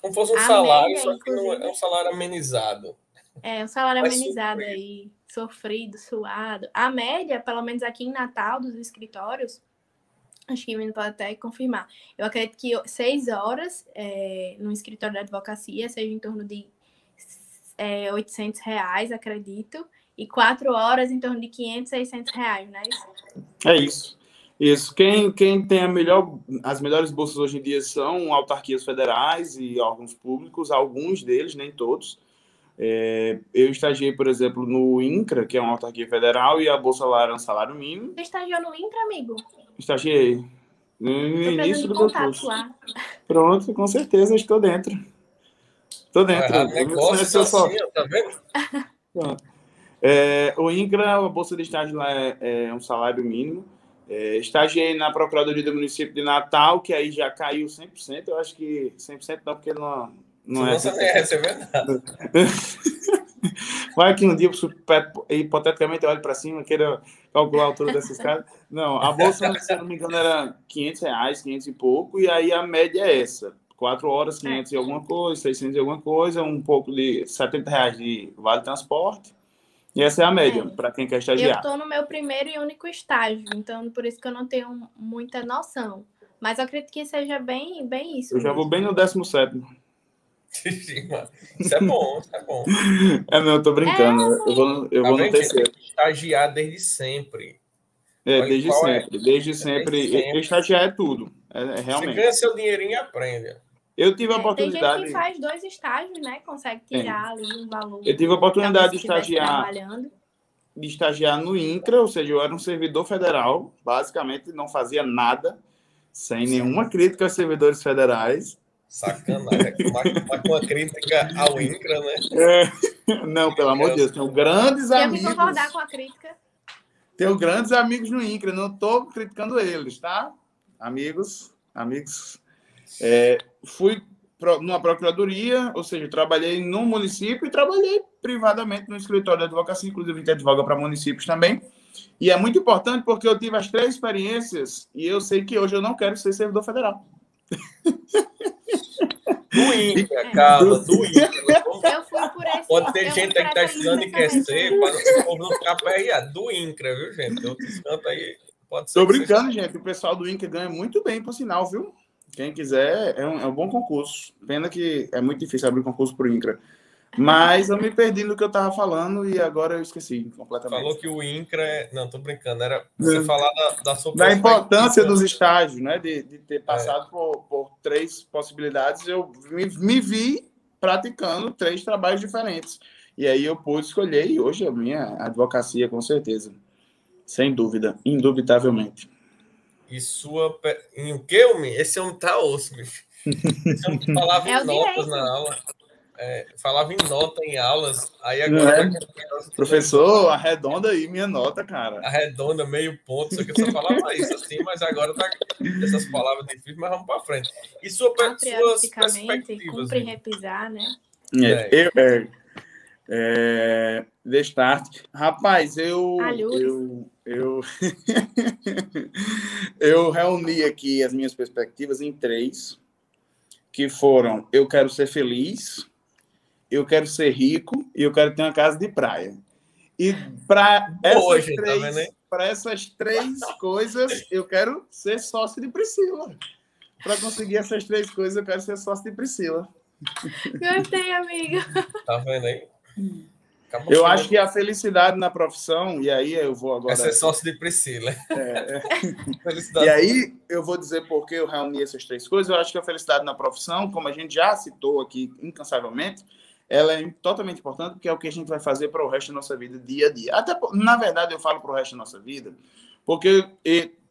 Como fosse um salário, só que não é um salário amenizado. Um salário amenizado aí, sofrido, suado. A média, pelo menos aqui em Natal, dos escritórios, acho que o Vini pode até confirmar. Eu acredito que 6 horas no escritório da advocacia seja em torno de R$800, acredito, e 4 horas em torno de R$500, R$600, não é isso? É isso. Isso. Quem tem as melhores bolsas hoje em dia são autarquias federais e órgãos públicos, alguns deles, nem todos. Eu estagiei, por exemplo, no INCRA, que é uma autarquia federal, e a bolsa lá era um salário mínimo. Você estagiou no INCRA, amigo? Estagiei. No início do curso. Lá. Pronto, com certeza, estou dentro. Estou dentro. Negócio assim, tá vendo? O INCRA, a bolsa de estágio lá é um salário mínimo. Estagiei na Procuradoria do município de Natal, que aí já caiu 100%. Eu acho que 100% não, porque não é. É verdade. Vai que um dia, hipoteticamente, eu olho para cima, queira calcular a altura desses caras. Não, a bolsa, se eu não me engano, era R$500, 500 e pouco, e aí a média é essa. 4 horas, 500 e alguma coisa, 600 e alguma coisa, um pouco de R$70 de vale transporte. E essa é a média, para quem quer estagiar. Eu estou no meu primeiro e único estágio, então por isso que eu não tenho muita noção. Mas eu acredito que seja bem isso. Eu já vou bem no 17º. Isso é bom, isso é bom. Não, eu tô brincando. Eu vou no terceiro. Estagiar desde sempre. Desde Qual é? sempre. Desde sempre. Estagiar é tudo. Você Realmente. ganha seu dinheirinho e aprende. Eu tive a Tem gente oportunidade. que faz 2 estágios, né? Consegue tirar ali um valor. Eu tive a oportunidade de talvez se estivesse estagiar. trabalhando. De estagiar no INCRA, ou seja, eu era um servidor federal, basicamente não fazia nada, sem nenhuma crítica aos servidores federais. Sacanagem. Mas com a crítica ao INCRA, né? Não, pelo amor de Deus, tenho grandes Tenho amigos. que concordar com a crítica. Tenho grandes amigos no INCRA, não estou criticando eles, tá? Amigos. Fui numa procuradoria, ou seja, trabalhei no município e trabalhei privadamente no escritório de advocacia, inclusive a gente advoga para municípios também. E é muito importante porque eu tive as 3 experiências e eu sei que hoje eu não quero ser servidor federal. Do INCRA, calma, do INCRA. Eu fui por esse. Pode ter gente aí que está estudando e quer ser, para o povo não ficar perreado. Do INCRA, viu, gente? Outros cantos aí pode ser. Tô brincando, gente. O pessoal do INCRA ganha muito bem, por sinal, viu? Quem quiser, é um bom concurso. Pena que é muito difícil abrir concurso para o INCRA. Mas eu me perdi no que eu estava falando e agora eu esqueci completamente. Falou que o INCRA... Não, tô brincando. Era você falar da sua da importância dos estágios, né? De ter passado por 3 possibilidades. Eu me vi praticando 3 trabalhos diferentes. E aí eu pude escolher e hoje a minha advocacia, com certeza. Sem dúvida. Indubitavelmente. E sua... Em o que, homem? Esse homem tá osso, bicho. Esse homem falava em notas na aula. Falava em nota em aulas. Aí agora... Professor, arredonda aí minha nota, cara. Arredonda, meio ponto. Só que eu só falava isso assim, mas agora tá essas palavras difíceis, mas vamos para frente. E suas perspectivas? Cumpre repisar, né? Destarte. Rapaz, eu reuni aqui as minhas perspectivas em 3, que foram: eu quero ser feliz, eu quero ser rico e eu quero ter uma casa de praia. E para essas 3 coisas, eu quero ser sócio de Priscila. Para conseguir essas 3 coisas, eu quero ser sócio de Priscila. Gostei, amiga. Tá vendo aí? Eu acho que a felicidade na profissão, e aí eu vou agora... É ser sócio de Priscila. E aí eu vou dizer por que eu reuni essas 3 coisas. Eu acho que a felicidade na profissão, como a gente já citou aqui incansavelmente, ela é totalmente importante porque é o que a gente vai fazer para o resto da nossa vida, dia a dia. Até, na verdade, eu falo para o resto da nossa vida, porque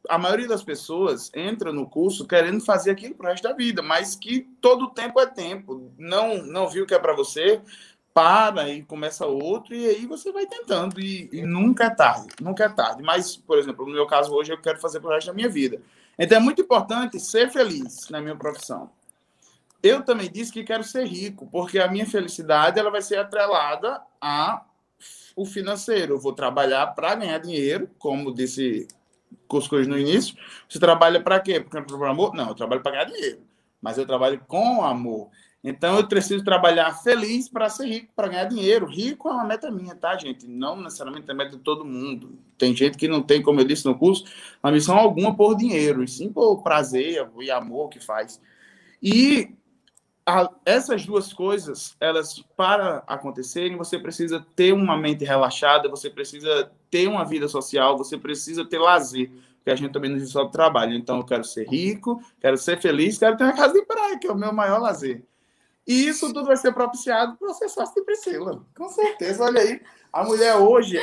a maioria das pessoas entra no curso querendo fazer aquilo para o resto da vida, mas que todo tempo é tempo. Não viu que é para você... para e começa outro, e aí você vai tentando, e nunca é tarde, nunca é tarde. Mas, por exemplo, no meu caso hoje, eu quero fazer pro resto da minha vida. Então, é muito importante ser feliz na minha profissão. Eu também disse que quero ser rico, porque a minha felicidade ela vai ser atrelada ao financeiro. Eu vou trabalhar para ganhar dinheiro, como disse Cuscuz no início. Você trabalha para quê? Por amor? Não, eu trabalho para ganhar dinheiro, mas eu trabalho com amor. Então, eu preciso trabalhar feliz para ser rico, para ganhar dinheiro. Rico é uma meta minha, tá, gente? Não necessariamente é meta de todo mundo. Tem gente que não tem, como eu disse no curso, uma missão alguma por dinheiro, e sim por prazer e amor que faz. E essas 2 coisas, elas, para acontecerem, você precisa ter uma mente relaxada, você precisa ter uma vida social, você precisa ter lazer, porque a gente também não vive só do trabalho. Então, eu quero ser rico, quero ser feliz, quero ter uma casa de praia, que é o meu maior lazer. E isso tudo vai ser propiciado por ser sócio de Priscila. Com certeza, olha aí. A mulher hoje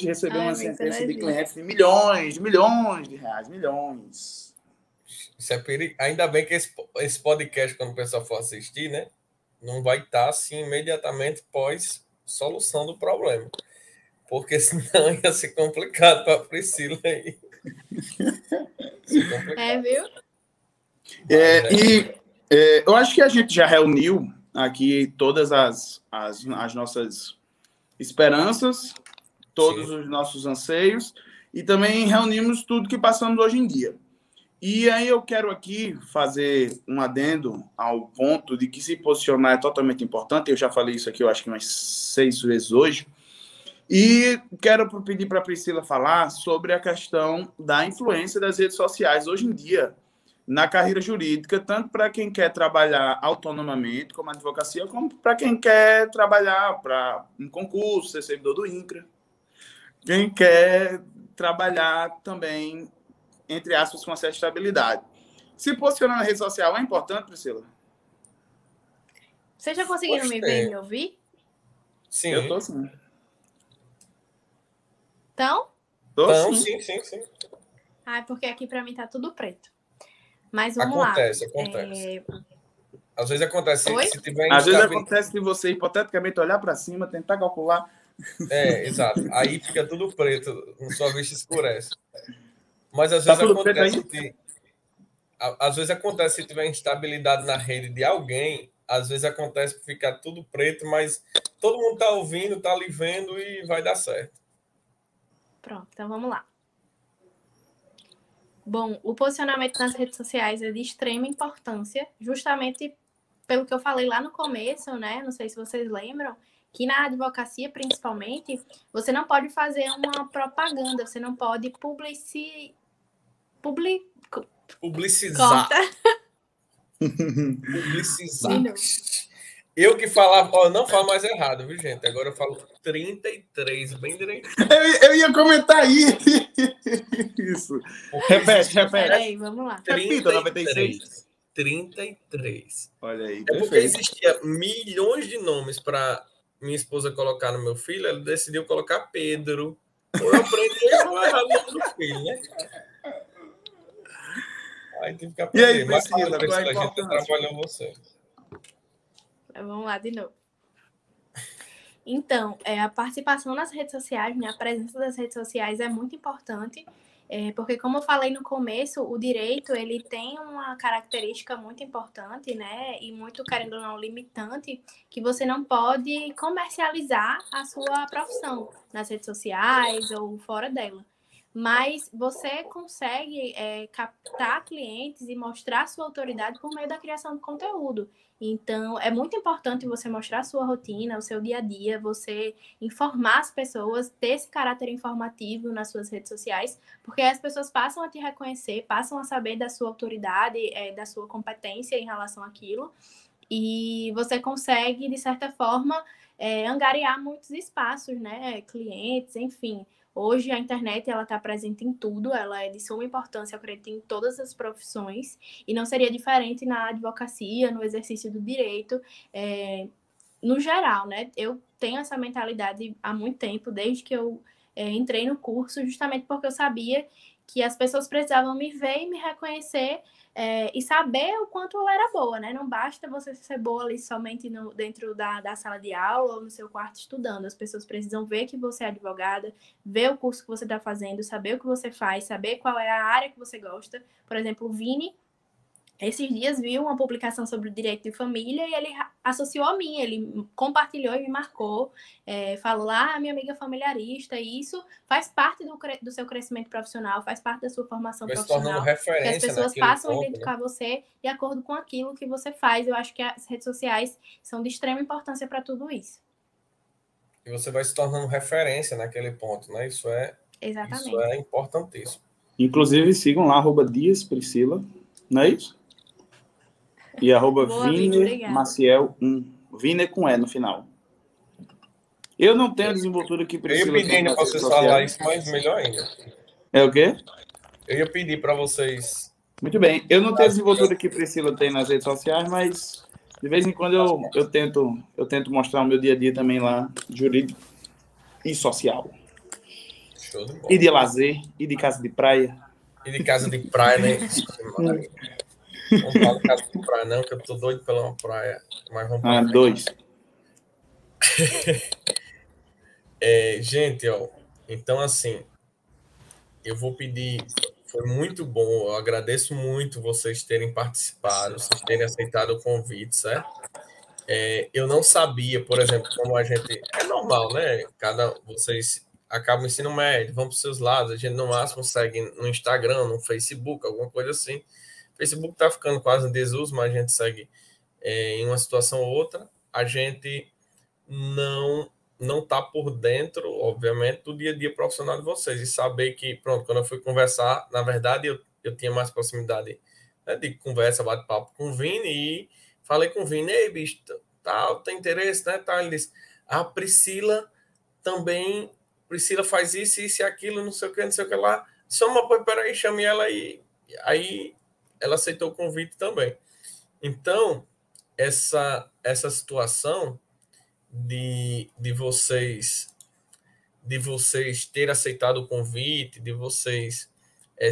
recebeu uma sentença de clientes de milhões de reais, milhões. Isso é perigo. Ainda bem que esse podcast, quando o pessoal for assistir, né, não vai estar assim imediatamente pós solução do problema. Porque senão ia ser complicado para a Priscila aí. Viu? Eu acho que a gente já reuniu aqui todas as nossas esperanças, todos os nossos anseios, e também reunimos tudo que passamos hoje em dia. E aí eu quero aqui fazer um adendo ao ponto de que se posicionar é totalmente importante. Eu já falei isso aqui, eu acho que umas 6 vezes hoje. E quero pedir para a Priscila falar sobre a questão da influência das redes sociais hoje em dia na carreira jurídica, tanto para quem quer trabalhar autonomamente, como advocacia, como para quem quer trabalhar para um concurso, ser servidor do INCRA. Quem quer trabalhar também, entre aspas, com uma certa estabilidade. Se posicionar na rede social é importante, Priscila? Vocês já conseguiram me ver e me ouvir? Sim. Eu tô sim. Então? Então, sim. Ah, porque aqui para mim tá tudo preto. Mas vamos acontece. Às vezes acontece, se tiver Às vezes acontece de você, hipoteticamente, olhar para cima, tentar calcular. Exato. Aí fica tudo preto, sua vista escurece. Mas às vezes acontece às vezes acontece se tiver instabilidade na rede de alguém, às vezes acontece que fica tudo preto, mas todo mundo tá ouvindo, tá ali vendo e vai dar certo. Pronto, então vamos lá. Bom, o posicionamento nas redes sociais é de extrema importância, justamente pelo que eu falei lá no começo, né? Não sei se vocês lembram, que na advocacia, principalmente, você não pode fazer uma propaganda, você não pode publicizar. Publicizar. Eu que falava, não falo mais errado, viu, gente? Agora eu falo 33, bem direito. Eu ia comentar isso. Repete. Peraí, vamos lá. 96. 33. Olha aí, perfeito. Porque existia milhões de nomes para minha esposa colocar no meu filho, ela decidiu colocar Pedro. Ou eu aprendi a falar errado no nome do filho, né? Aí tem que aprender. E aí, Priscila, a gente trabalhou você. Vamos lá de novo. Então, a participação nas redes sociais, né, a presença das redes sociais é muito importante, porque, como eu falei no começo, o direito ele tem uma característica muito importante, né, e muito, querendo ou não, limitante, que você não pode comercializar a sua profissão nas redes sociais ou fora dela. Mas você consegue captar clientes e mostrar sua autoridade por meio da criação de conteúdo. Então, é muito importante você mostrar a sua rotina, o seu dia a dia, você informar as pessoas, ter esse caráter informativo nas suas redes sociais, porque as pessoas passam a te reconhecer, passam a saber da sua autoridade, da sua competência em relação àquilo, e você consegue, de certa forma, angariar muitos espaços, né? Clientes, enfim. Hoje a internet ela está presente em tudo, ela é de suma importância, eu acredito, em todas as profissões, e não seria diferente na advocacia, no exercício do direito, no geral, né? Eu tenho essa mentalidade há muito tempo, desde que eu entrei no curso, justamente porque eu sabia que as pessoas precisavam me ver e me reconhecer e saber o quanto eu era boa, né? Não basta você ser boa ali somente dentro da sala de aula ou no seu quarto estudando. As pessoas precisam ver que você é advogada, ver o curso que você está fazendo, saber o que você faz, saber qual é a área que você gosta. Por exemplo, o Vini, esses dias viu uma publicação sobre o direito de família e ele associou a mim, ele compartilhou e me marcou, falou lá, minha amiga familiarista, e isso faz parte do seu crescimento profissional, faz parte da sua formação profissional, que as pessoas passam a identificar você de acordo com aquilo que você faz. Eu acho que as redes sociais são de extrema importância para tudo isso. E você vai se tornando referência naquele ponto, né? Isso é importantíssimo. Inclusive, sigam lá, @DiasPriscila, não é isso? E @VineMaciel1. Vine com E no final. Eu não tenho a desenvoltura que Priscila. Eu ia pedir ainda para vocês falar isso, mas melhor ainda. É o quê? Eu ia pedir para vocês. Muito bem. Eu não tenho a desenvoltura que Priscila tem nas redes sociais, mas de vez em quando eu tento mostrar o meu dia a dia também lá, jurídico e social. Show de bola. E de lazer, e de casa de praia. E de casa de praia, né? Não falo casa de praia, não, que eu tô doido pela uma praia. Mas vamos 2. Gente, então assim, eu vou pedir, foi muito bom, eu agradeço muito vocês terem participado, vocês terem aceitado o convite, certo? Eu não sabia, por exemplo, como a gente, é normal, né? Vocês acabam o ensino médio, vão para os seus lados, a gente no máximo segue no Instagram, no Facebook, alguma coisa assim. O Facebook está ficando quase em desuso, mas a gente segue em uma situação ou outra. A gente não está por dentro, obviamente, do dia a dia profissional de vocês. E saber que, pronto, quando eu fui conversar, na verdade, eu tinha mais proximidade, né, de conversa, bate-papo com o Vini, e falei com o Vini, ei, bicho, tal, tem interesse, né? Tal. Ele disse, a Priscila também Priscila faz isso, isso e aquilo, não sei o que, não sei o que lá. Só peraí, chame ela aí ela aceitou o convite também. Então, essa situação de vocês ter aceitado o convite, de vocês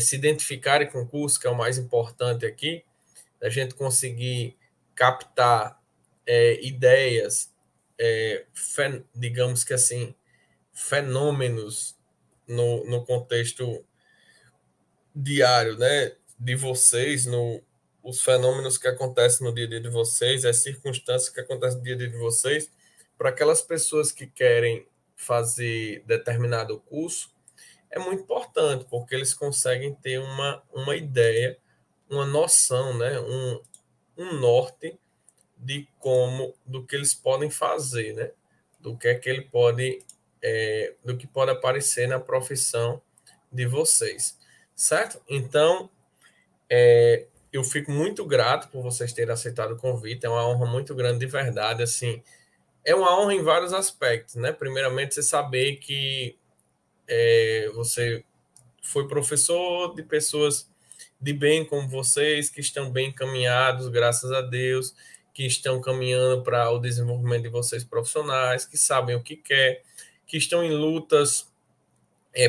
se identificarem com o curso, que é o mais importante aqui, da gente conseguir captar ideias, digamos que assim, fenômenos no contexto diário, né, de vocês, os fenômenos que acontecem no dia a dia de vocês, as circunstâncias que acontecem no dia a dia de vocês, para aquelas pessoas que querem fazer determinado curso, é muito importante, porque eles conseguem ter uma ideia, uma noção, né, um norte do que eles podem fazer, né, do que é que ele pode, do que pode aparecer na profissão de vocês, certo? Então, eu fico muito grato por vocês terem aceitado o convite, é uma honra muito grande de verdade, assim, é uma honra em vários aspectos, né? Primeiramente, você saber que você foi professor de pessoas de bem como vocês, que estão bem encaminhados, graças a Deus, que estão caminhando para o desenvolvimento de vocês profissionais, que sabem o que quer, que estão em lutas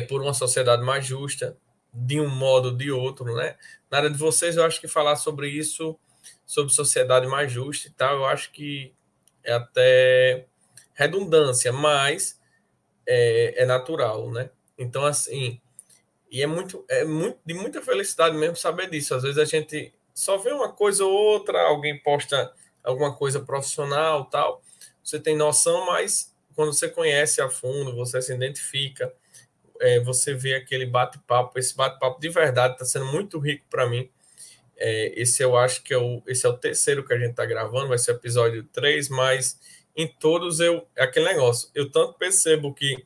por uma sociedade mais justa, de um modo ou de outro, né? Na área de vocês, eu acho que falar sobre isso, sobre sociedade mais justa e tal, eu acho que é até redundância, mas é natural, né? Então, assim, e é muito de muita felicidade mesmo saber disso. Às vezes a gente só vê uma coisa ou outra, alguém posta alguma coisa profissional, tal, você tem noção, mas quando você conhece a fundo, você se identifica, você vê aquele bate-papo, esse bate-papo de verdade está sendo muito rico para mim. Esse eu acho que esse é o terceiro que a gente está gravando, vai ser o episódio 3, mas em todos aquele negócio, eu tanto percebo que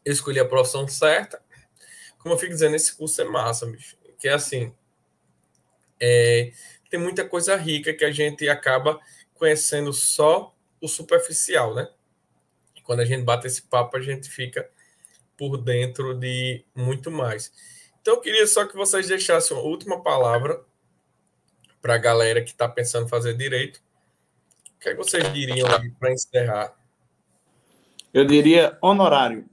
eu escolhi a profissão certa, como eu fico dizendo, esse curso é massa, bicho. Que é assim, tem muita coisa rica que a gente acaba conhecendo só o superficial, né? Quando a gente bate esse papo, a gente fica por dentro de muito mais. Então, eu queria só que vocês deixassem uma última palavra para a galera que está pensando em fazer direito. O que é que vocês diriam aí para encerrar? Eu diria honorário.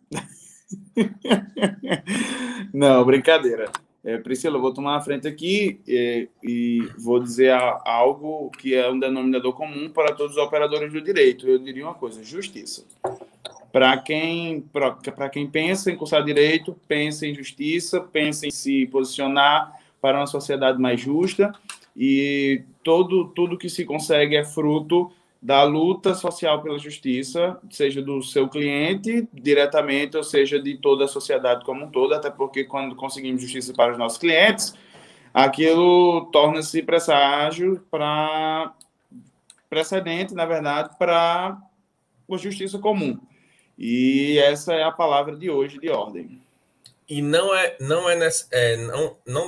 Não, brincadeira. Priscila, eu vou tomar a frente aqui e vou dizer algo que é um denominador comum para todos os operadores do direito. Eu diria uma coisa: justiça. Para quem pensa em cursar direito, pensa em justiça, pensa em se posicionar para uma sociedade mais justa, e tudo que se consegue é fruto da luta social pela justiça, seja do seu cliente diretamente, ou seja de toda a sociedade como um todo, até porque quando conseguimos justiça para os nossos clientes, aquilo torna-se presságio para precedente, na verdade, para a justiça comum. E essa é a palavra de hoje de ordem. E não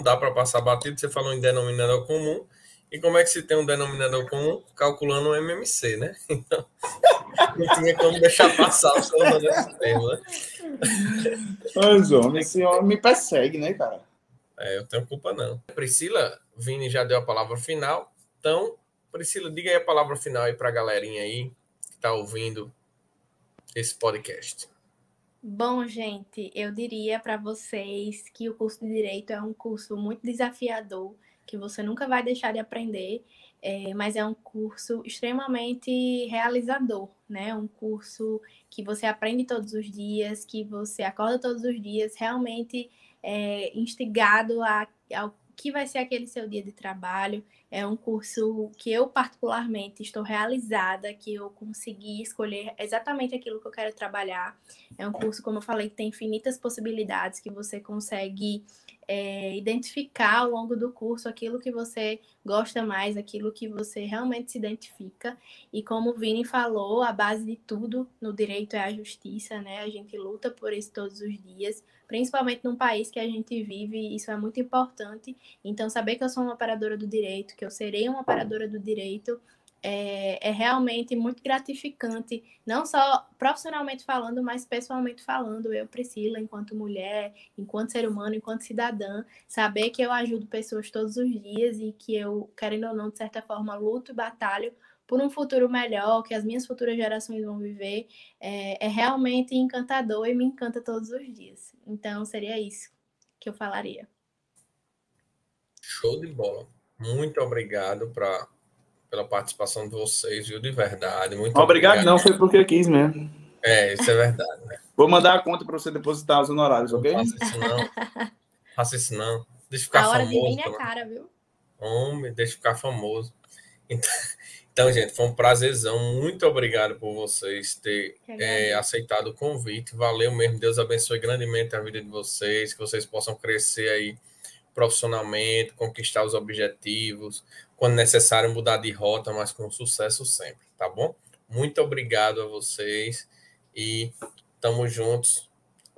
dá para passar batido. Você falou em denominador comum. E como é que se tem um denominador comum? Calculando um MMC, né? Então, não tinha como deixar passar o seu nesse termo, né? Mas, homem, esse homem me persegue, né, cara? Eu tenho culpa, não. Priscila, Vini já deu a palavra final. Então, Priscila, diga aí a palavra final aí para a galerinha aí que está ouvindo esse podcast. Bom, gente, eu diria para vocês que o curso de Direito é um curso muito desafiador, que você nunca vai deixar de aprender, mas é um curso extremamente realizador, né? Um curso que você aprende todos os dias, que você acorda todos os dias, realmente instigado ao que vai ser aquele seu dia de trabalho. É um curso que eu particularmente estou realizada, que eu consegui escolher exatamente aquilo que eu quero trabalhar. É um curso, como eu falei, que tem infinitas possibilidades, que você consegue identificar ao longo do curso aquilo que você gosta mais, aquilo que você realmente se identifica. E como o Vini falou, a base de tudo no direito é a justiça, né? A gente luta por isso todos os dias, principalmente num país que a gente vive, isso é muito importante. Então, saber que eu sou uma operadora do direito, que eu serei uma operadora do direito, é realmente muito gratificante, não só profissionalmente falando, mas pessoalmente falando. Eu, Priscila, enquanto mulher, enquanto ser humano, enquanto cidadã, saber que eu ajudo pessoas todos os dias e que eu, querendo ou não, de certa forma, luto e batalho por um futuro melhor, que as minhas futuras gerações vão viver, é realmente encantador e me encanta todos os dias. Então, seria isso que eu falaria. Show de bola. Muito obrigado pela participação de vocês, viu? De verdade. Muito Obrigado, obrigado. não, foi porque quis mesmo. Isso é verdade, né? Vou mandar a conta para você depositar os honorários, ok? Não faça isso, não. Faça isso, não. Deixa eu ficar A hora famoso. de vir é cara, viu? Homem, deixa eu ficar famoso. Então, gente, foi um prazerzão. Muito obrigado por vocês terem aceitado o convite. Valeu mesmo. Deus abençoe grandemente a vida de vocês. Que vocês possam crescer aí profissionalmente, conquistar os objetivos. Quando necessário, mudar de rota, mas com sucesso sempre, tá bom? Muito obrigado a vocês. E tamo juntos.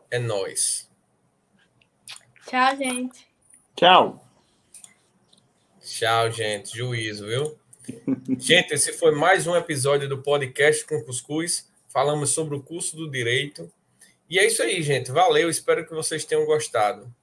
É nóis. Tchau, gente. Tchau. Tchau, gente. Juízo, viu? Gente, esse foi mais um episódio do podcast com Cuscuz. Falamos sobre o curso do direito. E é isso aí, gente. Valeu. Espero que vocês tenham gostado.